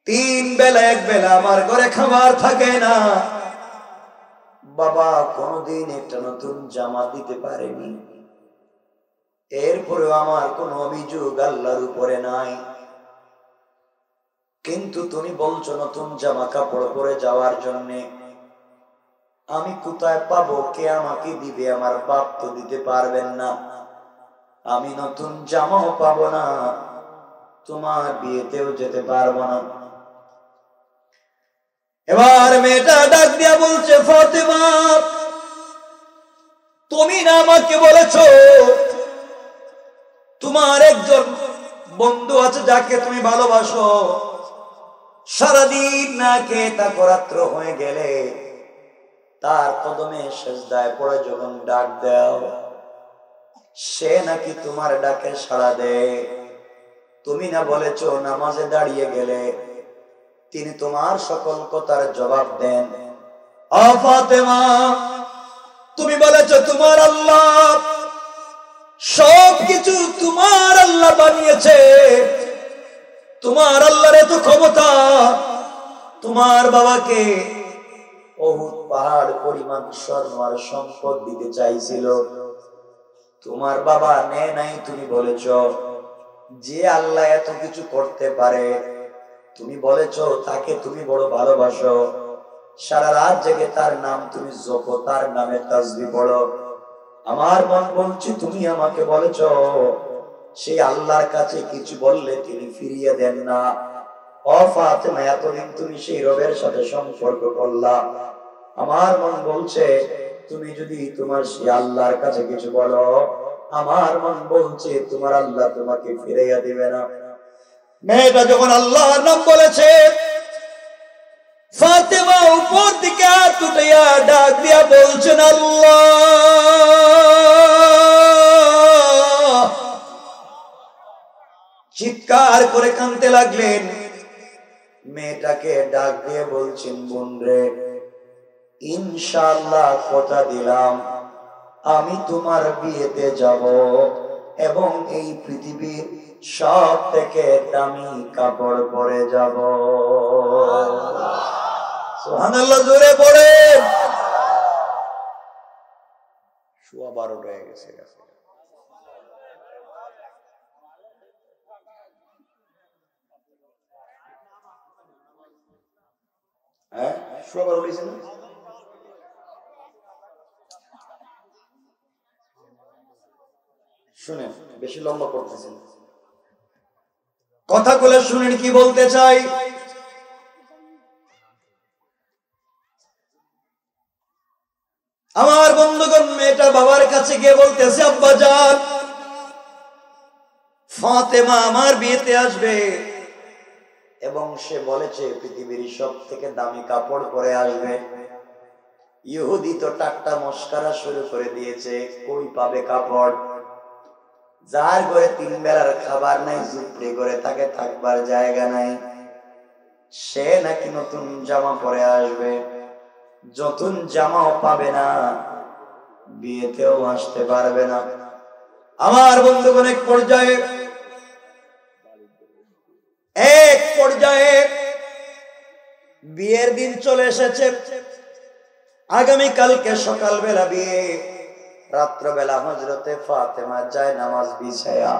3 বেলা 1 বেলা আমার ঘরে খাবার থাকে না, বাবা কোনদিন একটা নতুন জামা দিতে পারেনি, এরপরেও আমার কোনো অভিযোগ আল্লাহর উপরে নাই। কিন্তু তুমি বলছো নতুন জামা কাপড় পরে যাওয়ার জন্য, আমি কোথায় পাবো? কে আমাকে দিবে? আমার বাপ তো দিতে পারবেন না, আমি নতুন জামাও পাবো না, তোমার বিয়েতেও যেতে পারবো না। এবার মেয়েটা ডাক দিয়া বলছে, ফাতেমা, তুমি না আমাকে বলেছো তোমার একজন বন্ধু আছে যাকে তুমি ভালোবাসো, সারাদিন না খেয়ে থাকো, রাত্র হয়ে গেলে তার কদমে সেজদায় পড়ে যখন ডাক দাও, সে নাকি তোমার ডাকে সাড়া দেয়। তুমি না বলেছো নামাজে দাঁড়িয়ে গেলে তিনি তোমার সকল কথার জবাব দেন। ও ফাতেমা, তুমি বলেছো তোমার আল্লাহ, সবকিছু তোমার আল্লাহ বানিয়েছে, তোমার আল্লাহর এত ক্ষমতা, তোমার বাবাকে উহুদ পাহাড় পরিমাণ স্বর্ণ আর সম্পদ দিতে চাইছিল, তোমার বাবা নেয় নাই। তুমি বলেছো যে আল্লাহ এত কিছু করতে পারে, তুমি বলেছো তাকে তুমি বড় ভালোবাসো, সারা রাত জেগে তার নাম তুমি জপো, তার নামে তাসবিহ পড়ো। আমার মন বলছে তুমি আমাকে বলেছো সেই আল্লাহর কাছে কিছু বললে তিনি ফিরিয়ে দেন না। ও ফাতেমা, এতদিন তুমি সেই রবের সাথে সম্পর্ক করলা, আমার মন বলছে তুমি যদি তোমার সেই আল্লাহর কাছে কিছু বলো, আমার মন বলছে তোমার আল্লাহ তোমাকে ফিরিয়ে দিবে না। মেয়েটা যখন আল্লাহর নাম বলেছে, ফাতেমা উপর দিকে হাত উঠাইয়া ডাক দিয়া বলছেন, আল্লাহ, চিৎকার করে কাঁদতে লাগলেন। মেয়েটাকে ডাক দিয়ে বলছেন, বোন রে, ইনশাআল্লাহ কথা দিলাম আমি তোমার বিয়েতে যাব এবং এই পৃথিবীর সব থেকে দামি কাপড় পরে যাব। সুবহানাল্লাহ, জোরে পড়েন। 12:15 হয়ে গেছে। হ্যাঁ, 12:15 হয়েছে না? শুনেন, বেশি লম্বা করতেছেন, কথাগুলো শুনেন কি বলতে চাই। আমার বন্ধুগণ, মেয়েটা বাবার কাছে গিয়ে বলতেছে, আব্বা জান, ফাতেমা আমার বিয়েতে আসবে এবং সে বলেছে পৃথিবীর সব থেকে দামি কাপড় পরে আসবে। ইহুদি তো টাট্টা মস্কারা শুরু করে দিয়েছে, কই পাবে কাপড়? যার ঘরে 3 বেলার খাবার নাই, ঝুপড়ি করে তাকে থাকবার জায়গা নাই, সে নাকি নতুন জামা পরে আসবে। নতুন জামাও পাবে না, বিয়েতেও আসতে পারবে না। আমার বন্ধুগণ, এক পর্যায়ে বিয়ের দিন চলে এসেছে। আগামীকালকে সকালবেলা বিয়ে। রাত্রবেলা হযরতে ফাতেমা যায় নামাজ বিছায়া,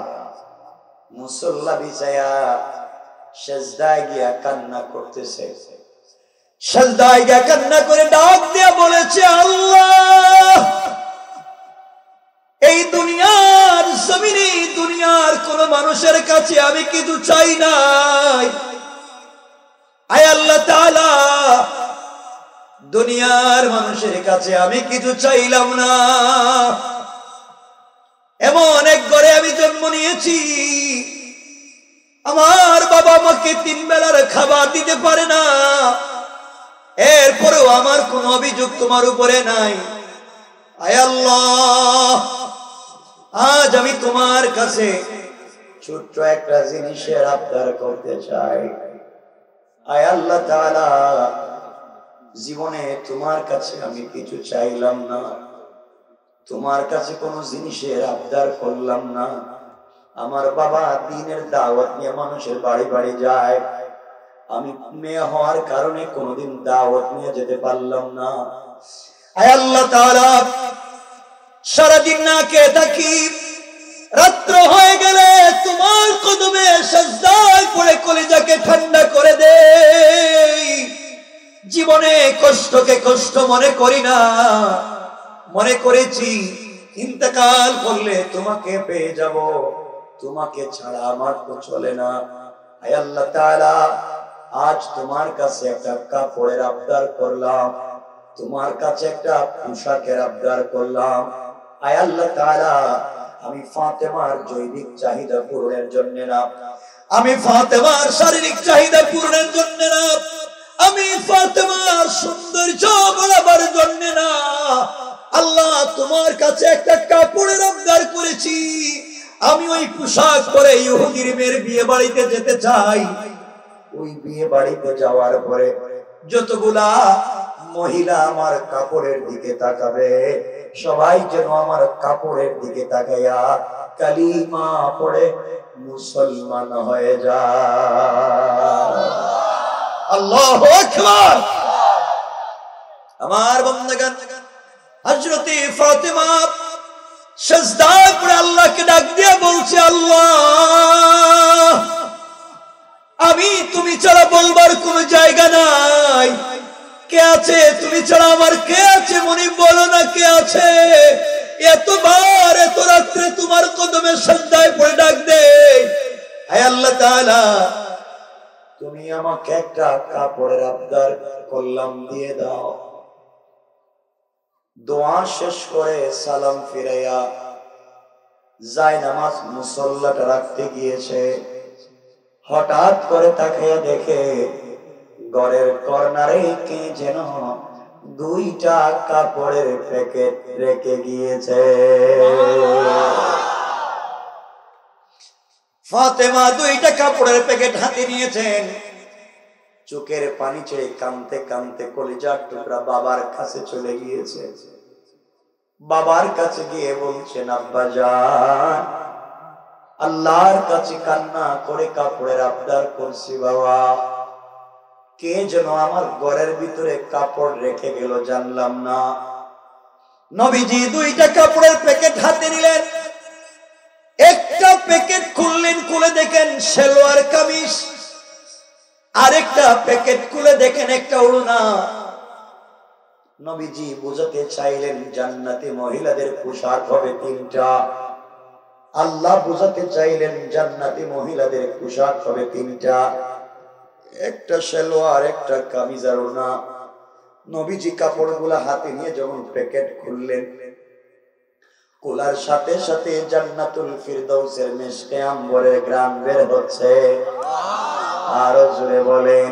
মুসল্লা বিছায়া সেজদায় গিয়া কান্না করতেছে। সেজদায় গিয়া কান্না করে ডাক দিয়া বলেছে, আল্লাহ, এই দুনিয়ার জমিনে দুনিয়ার কোন মানুষের কাছে আমি কিছু চাই নাই। আয় আল্লাহ তাআলা, দুনিয়ার মানুষের কাছে আমি কিছু চাইলাম না। এমন এক ঘরে আমি জন্ম নিয়েছি, আমার বাবা আমাকে 3 বেলার খাবার দিতে পারে না, এরপরেও আমার কোন অভিযোগ তোমার উপরে নাই। আয় আল্লাহ, আজ আমি তোমার কাছে ছোট্ট একটা জিনিসের আবদার করতে চাই। আয় আল্লাহ তাআলা, জীবনে তোমার কাছে আমি কিছু চাইলাম না, তোমার কাছে কোন জিনিসের আবদার করলাম না। আমার বাবা দ্বীনের দাওয়াত নিয়ে মানুষের বাড়ি বাড়ি যায়, আমি মেয়ে হওয়ার কারণে কোনোদিন দাওয়াত নিয়ে যেতে পারলাম না। আয় আল্লাহ তাআলা, সারাদিন না খেয়ে থাকি, রাত্র হয়ে গেলে তোমার কদমে সিজদায় পড়ে কলিজাকে ঠান্ডা করে দেই। জীবনে কষ্টকে কষ্ট মনে করি না, মনে করেছি ইন্তেকাল করলে তোমাকে পেয়ে যাব, তোমাকে ছাড়া আমার তো চলে না। আয় আল্লাহ তাআলা, আজ তোমার কাছে একটা কাপড়ের আবদার করলাম, তোমার কাছে একটা পোশাকের আবদার করলাম। আয় আল্লাহ তাআলা, আমি ফাতেমার জৈবিক চাহিদা পূরণের জন্য না, আমি ফাতেমার শারীরিক চাহিদা পূরণের জন্য না, আমি ফাতেমার সৌন্দর্য বাড়াবার জন্য না, আল্লাহ তোমার কাছে একটা কাপড়ের আবদার করেছি। আমি ওই পোশাক পরে ইহুদির মেয়ের বিয়ে বাড়িতে যেতে চাই। ওই বিয়ে বাড়িতে যাওয়ার পরে যতগুলা মহিলা আমার কাপড়ের দিকে তাকাবে, সবাই যেন আমার কাপড়ের দিকে তাকাইয়া কালিমা পড়ে মুসলমান হয়ে যায়। আল্লাহু আকবার। আমার বন্ধুগণ, হযরতে ফাতেমা সিজদায় পড়ে আল্লাহকে ডাক দিয়ে বলছে, আল্লাহ, আমি তুমি ছাড়া বলবার কোন জায়গা নাই, কে আছে তুমি ছাড়া আমার কে আছে? মনি বলো না কে আছে? এতবার এত রাত্রে তোমার কদমে সিজদায় পড়ে ডাক দে। হে আল্লাহ তাআলা, তুমি আমাকে একটা কাপড়ের আবদার করলাম, দিয়ে দাও। দোয়া শেষ করে সালাম ফিরাইয়া যায় নামাজ মুসল্লাটা রাখতে গিয়েছে, হঠাৎ করে তাকিয়ে দেখে ঘরের কর্নারে কে যেন 2টা কাপড়ের প্যাকেট রেখে গিয়েছে। ফাতেমা 2টা কাপড়ের প্যাকেট হাতে নিয়েছেন, চোখের পানি ছেড়ে কাঁদতে কাঁদতে কলিজার টুকরা বাবার কাছে চলে গিয়েছে। বাবার কাছে গিয়ে বলছেন, আব্বা জান, আল্লাহর কাছে কান্না করে কাপড়ের আবদার করছি বাবা, কে যেন আমার ঘরের ভিতরে কাপড় রেখে গেল, জানলাম না। নবীজি 2টা কাপড়ের প্যাকেট হাতে নিলেন, একটা প্যাকেট খুললেন, খুলে দেখেন সালোয়ার কামিজ, আরেকটা প্যাকেট খুলে দেখেন একটা ওড়না। নবীজি বোঝাতে চাইলেন জান্নাতি মহিলাদের পোশাক হবে 3টা, আল্লাহ বুঝাতে চাইলেন জান্নাতি মহিলাদের পোশাক হবে তিনটা, একটা সালোয়ার, একটা কামিজ আর ওড়না। নবীজি কাপড়গুলা হাতে নিয়ে যখন প্যাকেট খুললেন, খোলার সাথে সাথে জান্নাতুল ফিরদাউসের মিশকে আম্বরের গ্রাম বের হচ্ছে। আরো জোরে বলেন।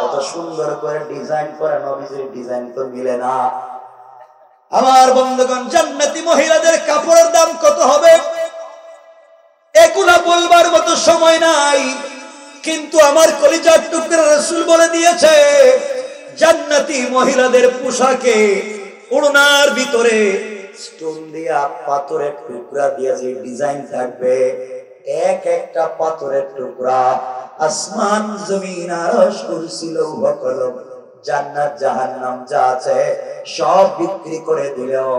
এত সুন্দর করে ডিজাইন করা নবীজির ডিজাইন তো মিলে না। আমার বন্ধুগণ, জান্নাতি মহিলাদের কাপড়ের দাম কত হবে এগুলা বলবার মতো সময় নাই, কিন্তু আমার কলিজার টুকরা রাসূল বলে দিয়েছে জান্নাতি মহিলাদের পোশাকে ওড়নার ভিতরে স্টোন দিয়া পাথরের টুকরা দিয়ে যে ডিজাইন থাকবে, এক একটা পাথরের টুকরা আসমান জমিন আরশ কুরসি লৌহ কলম জান্নাত জাহান্নাম যা আছে সব বিক্রি করে দিলেও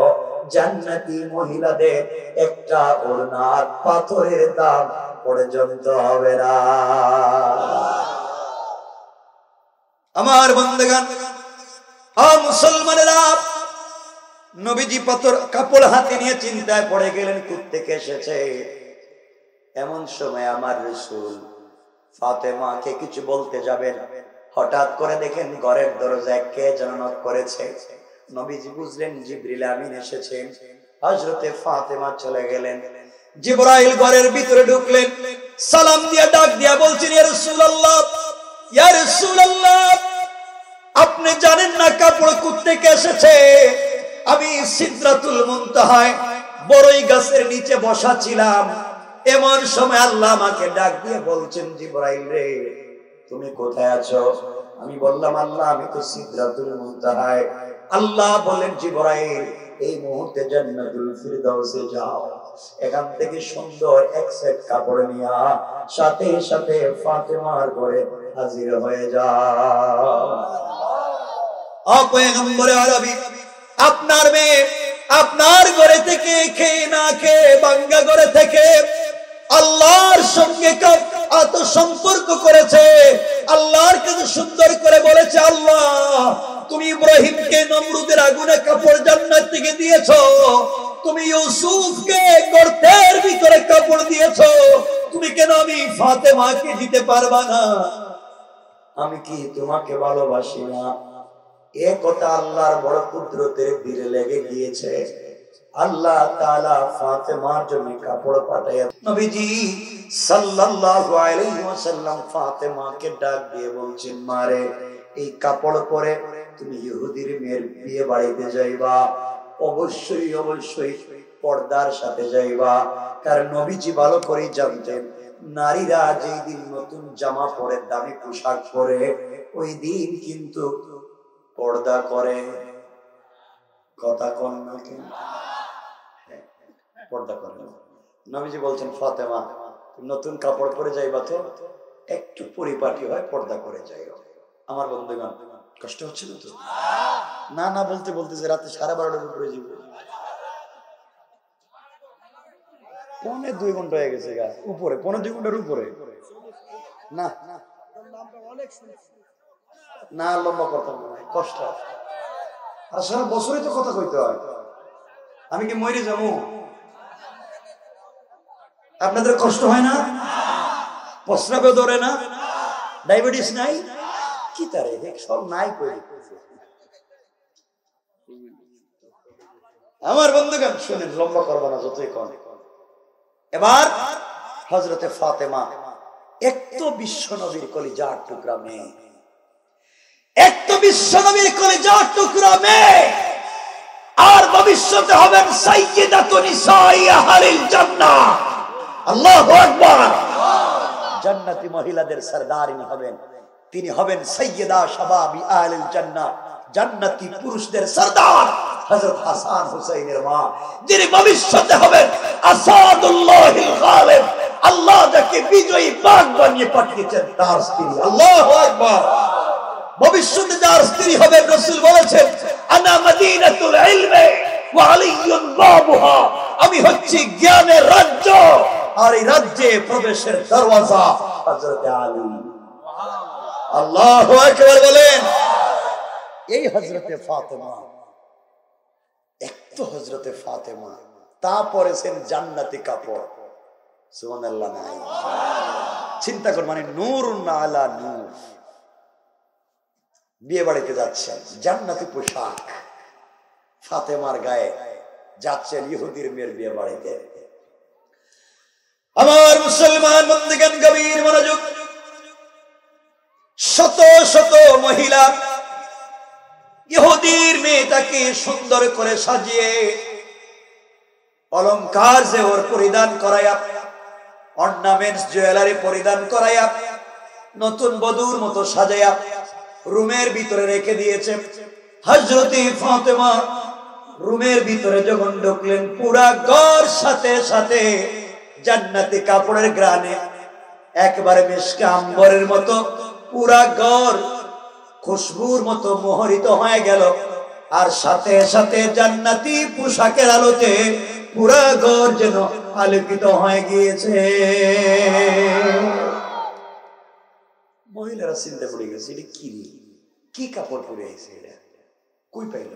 জান্নাতি মহিলাদের একটা ওড়নার পাথরের দাম পর্যন্ত হবে না। আমার বন্ধুগণ, মুসলমানেরা, নবীজি পাথর কাপড় হাতে নিয়ে চিন্তায় পড়ে গেলেন কোত্থেকে এসেছে। এমন সময় আমার রাসূল ফাতেমাকে কিছু বলতে যাবেন, হঠাৎ করে দেখেন ঘরের দরজায় কে যেন নক করেছে। নবীজি বুঝলেন জিবরিল আমিন এসেছেন। হযরতে ফাতেমা চলে গেলেন, জিবরাইল ঘরের ভিতরে ঢুকলেন, সালাম দিয়া ডাক দিয়া বলছেন, ইয়া রাসূলুল্লাহ, ইয়া রাসূলুল্লাহ, আপনি জানেন না কাপড় কোত্থেকে এসেছে? আমি সিদরাতুল মুনতাহায় বড়ই গাছের নিচে বসা ছিলাম, এমন সময় আল্লাহ আমাকে ডাক দিয়ে বলছেন, জিবরাইল রে তুমি কোথায় আছো? আমি বললাম, আল্লাহ আমি তো সিদরাতুল মুনতাহায়। আল্লাহ বলেন, জিবরাইল এই মুহূর্তে জান্নাতুল ফিরদাউসে যাও, এখান থেকে সুন্দর এক সেট কাপড় নিয়া সাথে সাথে ফাতেমার ঘরে হাজির হয়ে যাও। ও পয়গম্বরে আরবি, আপনার মেয়ে আপনার ঘরে থেকে খেয়ে না খেয়ে বাঙ্গা ঘরে থেকে আল্লাহর সঙ্গে এত সম্পর্ক করেছে, আল্লাহর কাছে সুন্দর করে বলেছে, আল্লাহ তুমি ইব্রাহিমকে নমরুদের আগুনে কাপড় জান্নাত থেকে দিয়েছো, তুমি ইউসুফকে গর্তের ভিতরে কাপড় দিয়েছো, তুমি কেন আমি ফাতেমাকে দিতে পারবা না? আমি কি তোমাকে ভালোবাসি না? এ কথা আল্লাহর বড় কুদরতের দিলে লেগে গিয়েছে। আল্লাহ তাআলা ফাতেমার জন্য কাপড় পাঠায়। নবীজি সাল্লাল্লাহু আলাইহি ওয়াসাল্লাম ফাতেমাকে ডাক দিয়ে বলছেন, মারে এই কাপড় পরে তুমি ইহুদির মেয়ের বিয়ে বাড়িতে যাইবা, অবশ্যই অবশ্যই পর্দার সাথে যাইবা। কারণ নবীজি ভালো করে জানতেন নারীরা যেই দিন নতুন জামা পরে দামি পোশাক পরে ওই দিন কিন্তু পর্দা করে। কথা কোন না কেন পর্দা করে। নবীজি বলছেন, ফাতেমা নতুন কাপড় পরে যাইবা তো একটু পরিপাটি হয়, পর্দা করে যাইও। আমার বন্ধুগণ, কষ্ট হচ্ছিল তো? না না বলতে বলতে যে রাতে 12:30টার উপরে যাবো, 1.5 ঘন্টা হয়ে গেছে গা, উপরে 1.5 ঘন্টার উপরে। না না লম্বা কথা নয়, কষ্ট। আর সারা বছরই তো কথা কইতে হয়। আমি কি মরে যাবো? আপনাদের কষ্ট হয় না? প্রস্রাবে ধরে না? ডায়াবেটিস নাই? কি তারে সব নাই করে। আমার বন্ধুগণ শুনেন, লম্বা করবো না, যতই কম। এবার হযরতে ফাতেমা একটু বিশ্ব নবীর কলিজার টুকরা মেয়ে, একটু বিশ্ব নবীর কলিজার টুকরা মেয়ে, আর ভবিষ্যতে হবেন সাইয়্যিদাতুন নিসাই আহলিল জান্নাহ। আল্লাহু আকবার। জান্নাতি মহিলাদের সরদারিনী হবেন, তিনি হবেন সাইয়্যিদা শাবাবি আহলিল জান্নাহ, জান্নাতি পুরুষদের সরদার হযরত হাসান হুসাইনের মা, যিনি ভবিষ্যতে হবেন আসাদুল্লাহিল গালিব। আল্লাহ যাকে বিজয়ী বাঘ বানিয়ে পাঠিয়েছেন তার স্ত্রী। আল্লাহু আকবার। ভবিষ্যতে যার স্ত্রী হবেন, রাসূল বলেছেন, আনা মদিনাতুল ইলমি ওয়া আলিয়ুন বাবুহা, আমি হচ্ছি জ্ঞানের রাজ্য আর এই রাজ্যে প্রবেশের দরওয়াজা হযরত আলী। আল্লাহু আকবার বলেন। এই হযরতে ফাতেমা, একটু হযরতে ফাতেমা তা পরেছেন জান্নাতি কাপড়। সুবহানাল্লাহ। চিন্তা কর, মানে নূরুন আলা নূর। বিয়ে বাড়িতে যাচ্ছেন, জান্নাতি পোশাক ফাতেমার গায়ে, যাচ্ছেন ইহুদির মেয়ের বিয়ে বাড়িতে। আমার মুসলমান বন্ধুগণ, গভীর মনোযোগ। শত শত মহিলা ইহুদির মেয়েটাকে সুন্দর করে সাজিয়ে অলংকার যে ওর পরিধান করায়া, অর্নামেন্টস জুয়েলারি পরিধান করায়া, নতুন বধূর মতো সাজায়া রুমের ভিতরে রেখে দিয়েছে। হযরতে ফাতেমা রুমের ভিতরে যখন ঢুকলেন, পুরা ঘর সাথে সাথে জান্নাতি কাপড়ের ঘ্রাণে একবারে মিশকে আম্বরের মতো পুরা ঘর খুশবুর মতো মোহরিত হয়ে গেল। আর সাথে সাথে জান্নাতি পোশাকের আলোতে পুরা ঘর যেন আলোকিত হয়ে গিয়েছে। মহিলারা চিন্তা পড়ে গেছে, এটা কি কি কাপড় পরে আছে, এটা কই পাইল?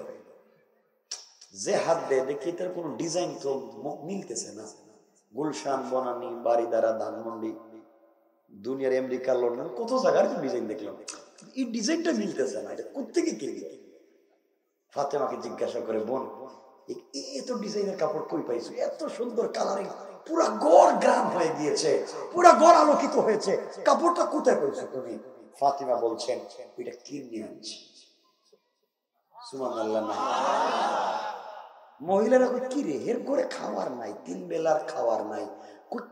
যে হাত দেয় দেখি তার কোন ডিজাইন তো মিলতেছে না। গুলশান, বনানী, বাড়িদারা, ধানমন্ডি, দুনিয়ার আমেরিকা, লন্ডন, কত জায়গার ডিজাইন দেখলাম, এই ডিজাইনটা মিলতেছে না, এটা কোত্থেকে কিনবে? ফাতেমাকে জিজ্ঞাসা করে, বোন এত ডিজাইনের কাপড় কই পাইছো? এত সুন্দর কালারিং, পুরা ঘর গ্রাম হয়ে গিয়েছে, পুরা ঘর আলোকিত হয়েছে, কাপড়টা কোথায় পাইছো তুমি? ফাতেমা বলছেন, ওইটা কিনে আনছি। সুবহানাল্লাহ। মহিলারা কই, কি রে, এর ঘরে খাওয়ার নাই, 3 বেলার খাওয়ার নাই,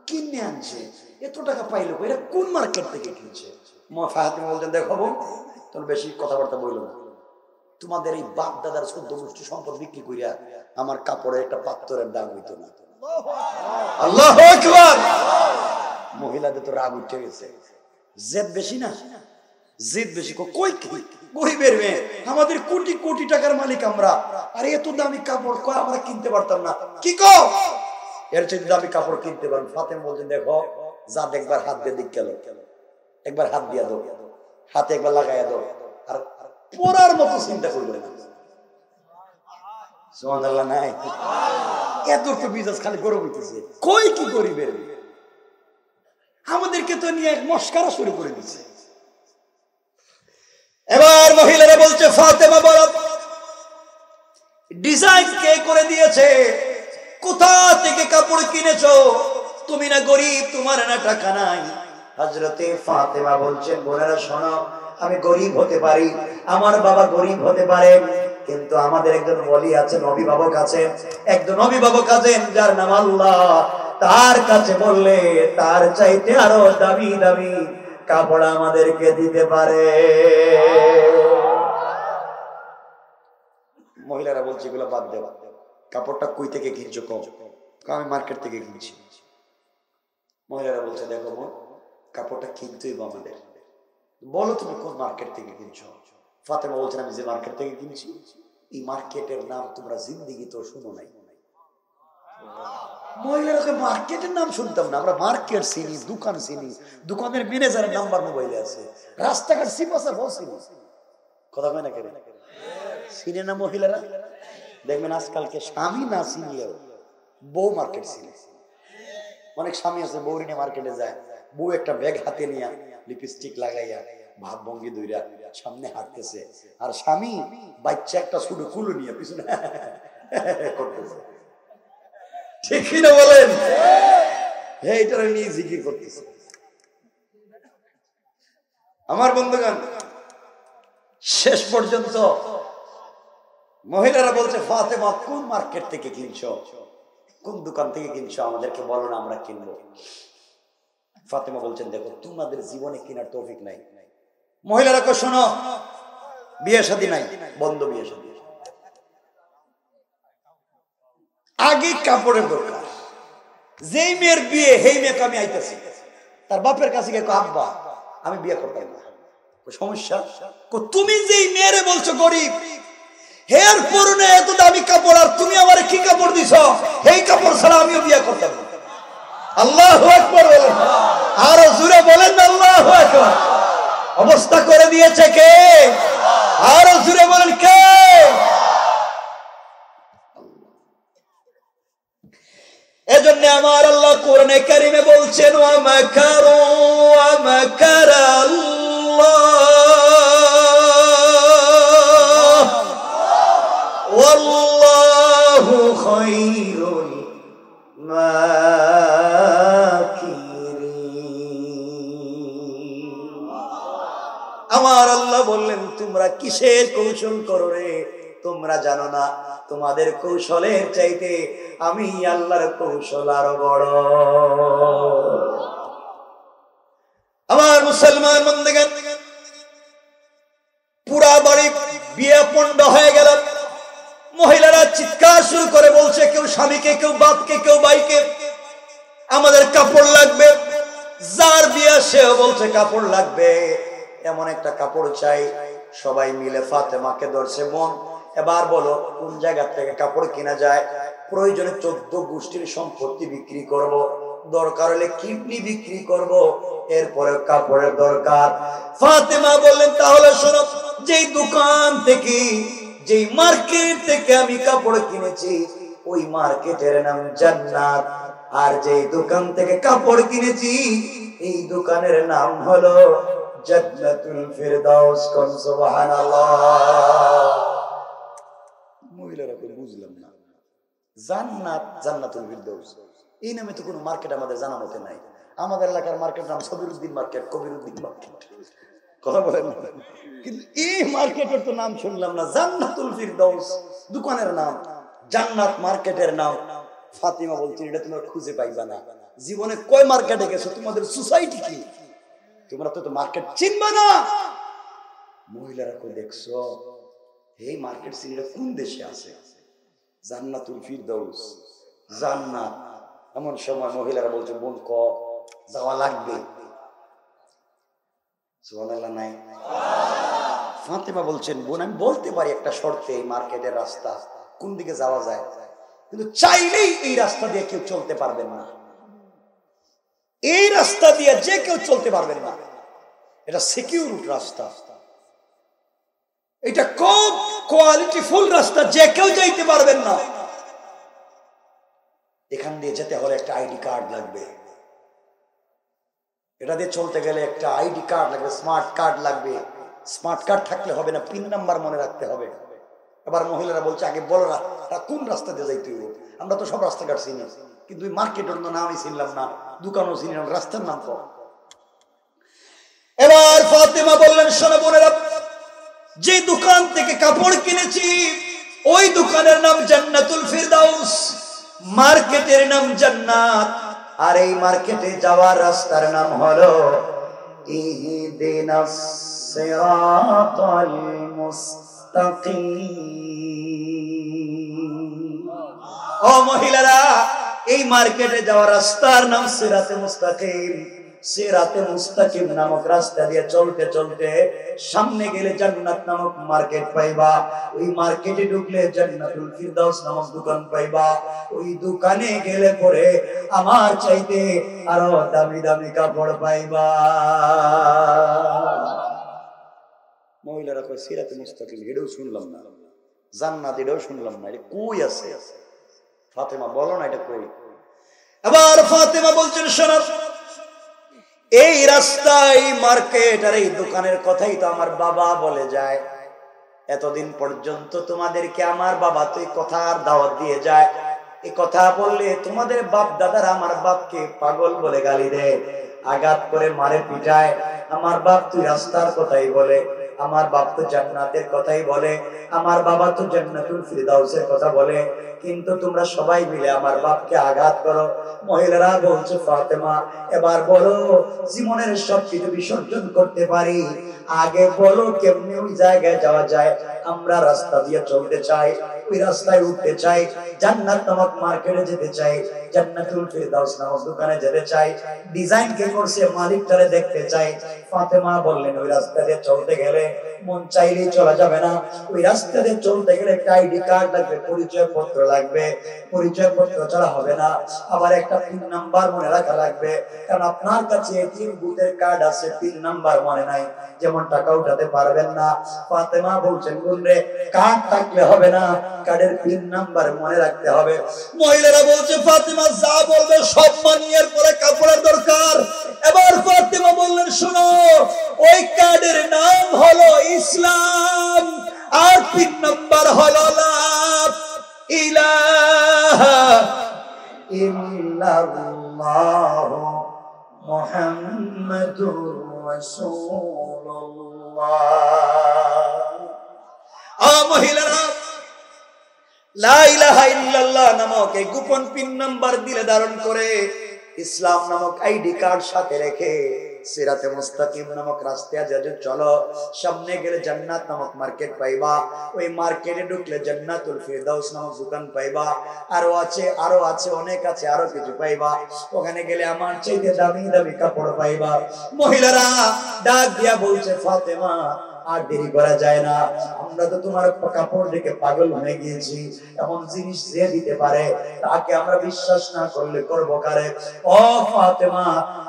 কিনে আনছে, এত টাকা পাইলো, এটা কোন মার্কেট থেকে কিনছে? ফাতেমা বলছেন, দেখো বোন, তোর বেশি কথাবার্তা বইল না, তোমাদের এই বাপ দাদার 14 গোষ্ঠী সম্পদ বিক্রি করিয়া আমার কাপড়ের একটা পাত্রের দাম হইতো না। আল্লাহু আকবার। মহিলাদের তো রাগ উঠে গেছে, জেদ বেশি না, জিদ বেশি। কই কি গরিবের মেয়ে, আমাদের কোটি কোটি টাকার মালিক আমরা, আর এত দামি কাপড় কই আমরা কিনতে পারতাম না? কি কও, এর চেয়ে দামি কাপড় কিনতে পারেন? ফাতেমা বলছেন, দেখো যা দেখবার হাত দিয়ে দিক গেল, একবার হাত দিয়া দাও, হাতে একবার লাগাইয়া দাও, আর পরার মতো চিন্তা করবে না। সুবহানাল্লাহ। নাই এত তো বিজাজ খালি গরম হইতেছে, কই কি গরিবের মেয়ে, আমাদেরকে তো নিয়ে এক মস্কারা শুরু করে দিচ্ছে। এবার মহিলারা বলছে, ফাতেমা বলো ডিজাইন কে করে দিয়েছে, কোথা থেকে কাপড় কিনেছো? তুমি না গরিব, তোমার না টাকা নাই। হযরতে ফাতেমা বলছেন, বোনেরা শোনো, আমি গরিব হতে পারি, আমার বাবা গরিব হতে পারে, কিন্তু আমাদের একজন ওলি আছেন, অভিভাবক আছেন, একজন অভিভাবক আছেন যার নাম আল্লাহ। তার কাছে বললে তার চাইতে আরো দামি দামি কাপড় আমাদেরকে দিতে পারে। মহিলারা বলছে, এগুলো বাদ দেওয়া, কাপড়টা কই থেকে কিনছো? কম, আমি মার্কেট থেকে কিনছি। মহিলারা বলছে, দেখো বোন, কাপড়টা কিনতেই আমাদের, বলো তুমি কোন মার্কেট থেকে কিনছো? ফাতেমা বলছেন, আমি যে মার্কেট থেকে কিনছি, এই মার্কেটের নাম তোমরা জিন্দিগি তো শুনো নাই। মহিলারা, মার্কেটের নাম শুনতাম না, আমরা মার্কেট চিনি, দোকান চিনি, দোকানের ম্যানেজারের নাম্বার মোবাইলে আছে, রাস্তাঘাট সিপাশা বসি, কথা কয় না কেন? চিনে না মহিলারা? দেখবেন আজকালকে স্বামী না চিনলেও বউ মার্কেট চিনে। অনেক স্বামী আছে বউ নিয়ে মার্কেটে যায়, বউ একটা ব্যাগ হাতে নিয়ে লিপস্টিক লাগাইয়া ভাব ভঙ্গি দইরা সামনে হাঁটতেছে, আর স্বামী বাচ্চা একটা ছোট কুলো নিয়ে পিছনে করতেছে। ঠিক না বলেন? এইটা নিয়ে জিকির করতেছে। আমার বন্ধুগণ, শেষ পর্যন্ত মহিলারা বলছে, ফাতেমা কোন মার্কেট থেকে কিনছো, কোন দোকান থেকে কিনছো, আমাদেরকে বলো না, আমরা কিনবো। ফাতেমা বলছেন, দেখো তোমাদের জীবনে কেনার তৌফিক নাই। মহিলারা কো, শোনো, বিয়ে শাদী নাই, বন্ধ বিয়ে শাদী, আগে কাপড়ের দরকার। যেই মেয়ের বিয়ে, সেই মেয়েকে আমি আইতেছি, তার বাপের কাছে গিয়ে, আব্বা আমি বিয়ে করতাম না। সমস্যা, তুমি যেই মেয়েরে বলছো গরিব, হের পরনে এত দামি কাপড়, আর তুমি আমার কি কাপড় দিছ, এই কাপড় ছাড়া আমিও বিয়ে করতাম না। আল্লাহু আকবার বলেন, আরো জোরে বলেন আল্লাহু আকবার। অবস্থা করে দিয়েছে কে? আরো জোরে বলেন কে? আমার আল্লাহ কোরআনে কারিমে বলছেন ওয়া মাকারু ওয়া মাকারাল্লাহ ওয়াল্লাহু খায়রুল মাকিরিন। আমার আল্লাহ বললেন তোমরা কিসের কৌশল করো রে, তোমরা জানো না তোমাদের কৌশলের চাইতে আমি আল্লাহর কৌশল আরো বড়। আমার মুসলমান বন্ধুগণ, পুরা বাড়ি বিয়ে পণ্ড হয়ে গেল। মহিলারা চিৎকার শুরু করে বলছে, কেউ স্বামীকে, কেউ বাপকে, কেউ ভাইকে, আমাদের কাপড় লাগবে। যার বিয়ে সেও বলছে কাপড় লাগবে, এমন একটা কাপড় চাই। সবাই মিলে ফাতেমাকে ধরছে, বোন এবার বলো কোন জায়গা থেকে কাপড় কিনা যায়। প্রয়োজনে 14 গোষ্ঠীর সম্পত্তি বিক্রি করব, দরকার হলে কিডনি বিক্রি করব, এরপরে কাপড়ের দরকার। ফাতেমা বললেন তাহলে শোনো, যেই দোকান থেকে, যেই মার্কেট থেকে আমি কাপড় কিনেছি ওই মার্কেটের নাম জান্নাত, আর যেই দোকান থেকে কাপড় কিনেছি এই দোকানের নাম হলো জান্নাতুল ফিরদাউস। কোন সুবহানাল্লাহ। মহিলারা কই বুঝলাম না, জান্নাত জান্নাতুল ফিরদাউস এই নামে তো কোনো মার্কেট আমাদের জানা মতে নাই। আমাদের এলাকার মার্কেট নাম সবিরউদ্দিন মার্কেট, কবিরউদ্দিন মার্কেট, কথা বলেন। কিন্তু এই মার্কেটের তো নাম শুনলাম না, জান্নাতুল ফিরদাউস দোকানের নাম, জান্নাত মার্কেটের নাম। ফাতিমা বলছেন এটা তোমরা খুঁজে পাইবা না। জীবনে কয় মার্কেটে গেছো, তোমাদের সোসাইটি কি, তোমরা তো মার্কেট চিনবা না। মহিলারা কই দেখছো এই মার্কেট সিরিটা কোন দেশে আছে, জান্নাতুল ফিরদাউস, জান্নাত। এমন সময় মহিলারা বলছে বোন ক যাওয়া লাগবে। সুবহানাল্লাহ নাই। ফাতেমা বলছেন বোন আমি বলতে পারি একটা শর্তে, এই মার্কেটের রাস্তা কোন দিকে যাওয়া যায়, কিন্তু চাইলেই এই রাস্তা দিয়ে কেউ চলতে পারবেন না। এই রাস্তা দিয়ে যে কেউ চলতে পারবেন না, এটা সিকিউর রাস্তা, এটা খুব কোয়ালিটি ফুল রাস্তা, যে কেউ যাইতে পারবেন না। এখান দিয়ে যেতে হলে একটা আইডি কার্ড লাগবে, এটা দিয়ে চলতে গেলে একটা আইডি কার্ড লাগবে, স্মার্ট কার্ড লাগবে। স্মার্ট কার্ড থাকলে হবে না, পিন নাম্বার মনে রাখতে হবে। এবার মহিলারা বলছে আগে বলো না কোন রাস্তা দিয়ে যাইতে হবে, আমরা তো সব রাস্তাঘাট চিনি, কিন্তু মার্কেটের নামই চিনলাম না, দোকানও চিনি না, রাস্তার নাম কম। এবার ফাতেমা বললেন শোনো বোনেরা, যে দোকান থেকে কাপড় কিনেছি ওই দোকানের নাম জান্নাতুল ফিরদাউস, মার্কেটের নাম জান্নাত, আর এই মার্কেটে যাওয়ার রাস্তার নাম হলো ইহদিনাস সিরাতাল মুস্তাকিম। ও মহিলারা, এই মার্কেটে যাওয়ার রাস্তার নাম সিরাতে মুস্তাকিম। সিরাতে মুস্তাকিম নামক রাস্তা দিয়ে চলতে চলতে সামনে গেলে জান্নাত নামক মার্কেট পাইবা। ওই মার্কেটে ঢুকলে জান্নাতুল ফিরদাউস নামক দোকান পাইবা। ওই দোকানে গেলে পরে আমার চাইতে আরো দামি দামি কাপড় পাইবা। মহিলারা কয় সিরাতে মুস্তাকিম এটাও শুনলাম না, জান্নাত এটাও শুনলাম না, এটা কই আছে? ফাতেমা বলো না এটা কই। আবার ফাতেমা বলছেন শোনো, এই রাস্তা, এই মার্কেট আর এই দোকানের কথাই তো আমার বাবা বলে যায়। এতদিন পর্যন্ত তোমাদেরকে আমার বাবা তো এই কথার দাওয়াত দিয়ে যায়। এই কথা বললে তোমাদের বাপ দাদারা আমার বাপকে পাগল বলে গালি দেয়, আঘাত করে মারে পিটায়। আমার বাপ তুই রাস্তার কথাই বলে, আমার বাপ তো জান্নাতের কথাই বলে, আমার বাবা তো জান্নাতুল ফিরদাউসের কথা বলে, কিন্তু তোমরা সবাই মিলে আমার বাপকে আঘাত করো। মহিলারা বলছে ফাতেমা এবার বলো জীবনের সবকিছু বিসর্জন করতে পারি, আগে বলো কেমনে ওই জায়গায় যাওয়া যায়। আমরা রাস্তা দিয়ে চলতে চাই, ওই রাস্তায় উঠতে চাই, জান্নাত নামক মার্কেটে যেতে চাই, জান্নাতুল ফিরদাউস নামক দোকানে যেতে চাই, ডিজাইন কে করছে মালিকটারে দেখতে চাই। ফাতেমা বললেন ওই রাস্তা দিয়ে চলতে গেলে মন চাইলেই চলা যাবে না। ওই রাস্তা দিয়ে চলতে গেলে একটা আইডি কার্ড লাগবে, পরিচয় পত্র লাগবে। পরিচয় পত্র ছাড়া হবে না। আবার একটা পিন নাম্বার মনে রাখা লাগবে, কারণ আপনার কাছে এটিএম বুথের কার্ড আছে, পিন নাম্বার মনে নাই, যেমন টাকা উঠাতে পারবেন না। ফাতেমা বলছেন বললে কার্ড থাকলে হবে না, কার্ডের পিন নাম্বার মনে রাখতে হবে। মহিলারা বলছে ফাতেমা যা বলবে সব মানিয়ে, এরপরে কাপড়ের দরকার। এবার ফাতেমা বললেন শোনো, ওই কার্ডের নাম হলো ইসলাম, আর পিন নাম্বার হলো লা ইলাহা ইল্লাল্লাহ মুহাম্মাদুর রাসূলুল্লাহ। মহিলারা লা ইলাহা ইল্লাল্লাহ নামক এই গোপন পিন নাম্বার দিলে ধারণ করে, ইসলাম নামক আইডি কার্ড সাথে রেখে সিরাতে মুস্তাকিম নামক রাস্তায় যা চলো, সামনে গেলে জান্নাত নামক মার্কেট পাইবা। ওই মার্কেটে ঢুকলে জান্নাতুল ফিরদাউস নামক দোকান পাইবা। আরো আছে অনেক আছে, আরো কিছু পাইবা। ওখানে গেলে আমার চাইতে দামি দামি কাপড় পাইবা। মহিলারা ডাক দিয়া বলছে ফাতেমা আর দেরি করা যায় না, আমরা তো তোমার কাপড় দেখে পাগল হয়ে গিয়েছি। এমন জিনিস যে দিতে পারে তাকে আমরা বিশ্বাস না করলে করবো কারে? ও ফাতেমা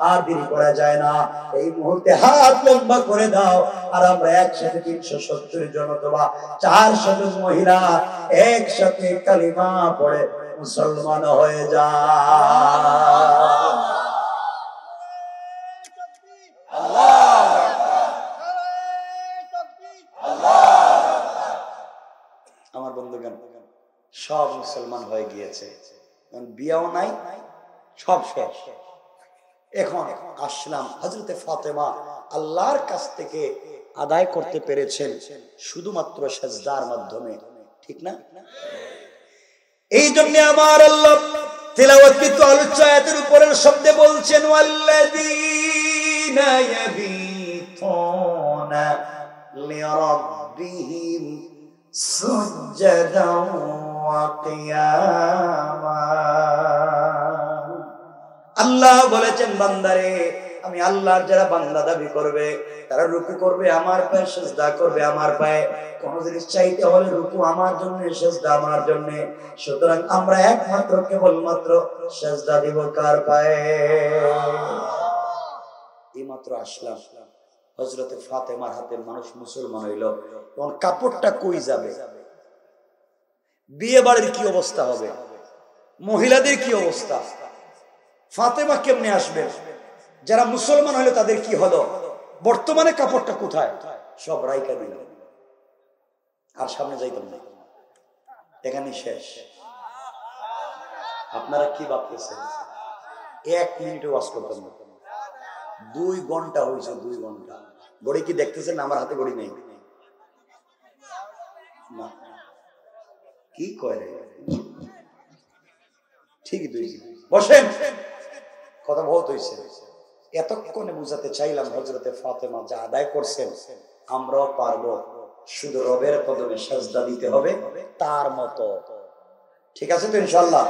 আর দেরি করা যায় না, এই মুহূর্তে হাত লম্বা করে দাও, আর আমরা একসাথে 370 জন অথবা 400 জন মহিলা একসাথে কালিমা পড়ে মুসলমান হয়ে যায়। আমার বন্ধুগণ সব মুসলমান হয়ে গিয়েছে, বিয়াও নাই, সব শেষ। এখন আসলাম হযরতে ফাতেমা আল্লাহর কাছ থেকে আদায় করতে পেরেছেন শুধুমাত্র সিজদার মাধ্যমে, ঠিক না? এই জন্য আমার আল্লাহ তিলাওয়াতকৃত আলোচ্য আয়াতের উপরের শব্দে বলছেন ওয়াল্লাযীনা ইয়াবিতুনা লিরাব্বিহিম সুজদান ওয়া কিয়ামা। আল্লাহ বলেছেন বান্দারে, আমি আল্লাহর যারা বান্দা দাবি করবে তারা রুকু করবে আমার পায়ে, সিজদা করবে আমার পায়ে। কোন জিনিস চাইতে হলে রুকু আমার জন্য, সিজদা আমার জন্য। সুতরাং আমরা একমাত্র কেবলমাত্র সিজদা দিব কার পায়ে? এইমাত্র আসলাম, হযরতে ফাতেমার হাতে মানুষ মুসলমান হইল। তখন কাপড়টা কই যাবে? বিয়ে বাড়ির কি অবস্থা হবে? মহিলাদের কি অবস্থা? ফাতেমা কেমনে আসবে? যারা মুসলমান হলো তাদের কি হলো? বর্তমানে কাপড়টা কোথায়? সব রাইকা দিল, আর সামনে যাইতাম না, এখানে শেষ। আপনারা কি ভাবতেছেন? 1 মিনিটও ওয়াজ করতাম না, 2 ঘন্টা হয়েছে, 2 ঘন্টা। ঘড়ি কি দেখতেছেন? আমার হাতে ঘড়ি নেই না, কি করে ঠিকই তুই বসেন, কথা বহুত হয়েছে। এতক্ষণে বুঝাতে চাইলাম হযরতে ফাতেমা যা আদায় করছেন আমরাও পারবো, শুধু রবের কদমে সিজদা দিতে হবে তার মতো। ঠিক আছে তো ইনশাআল্লাহ?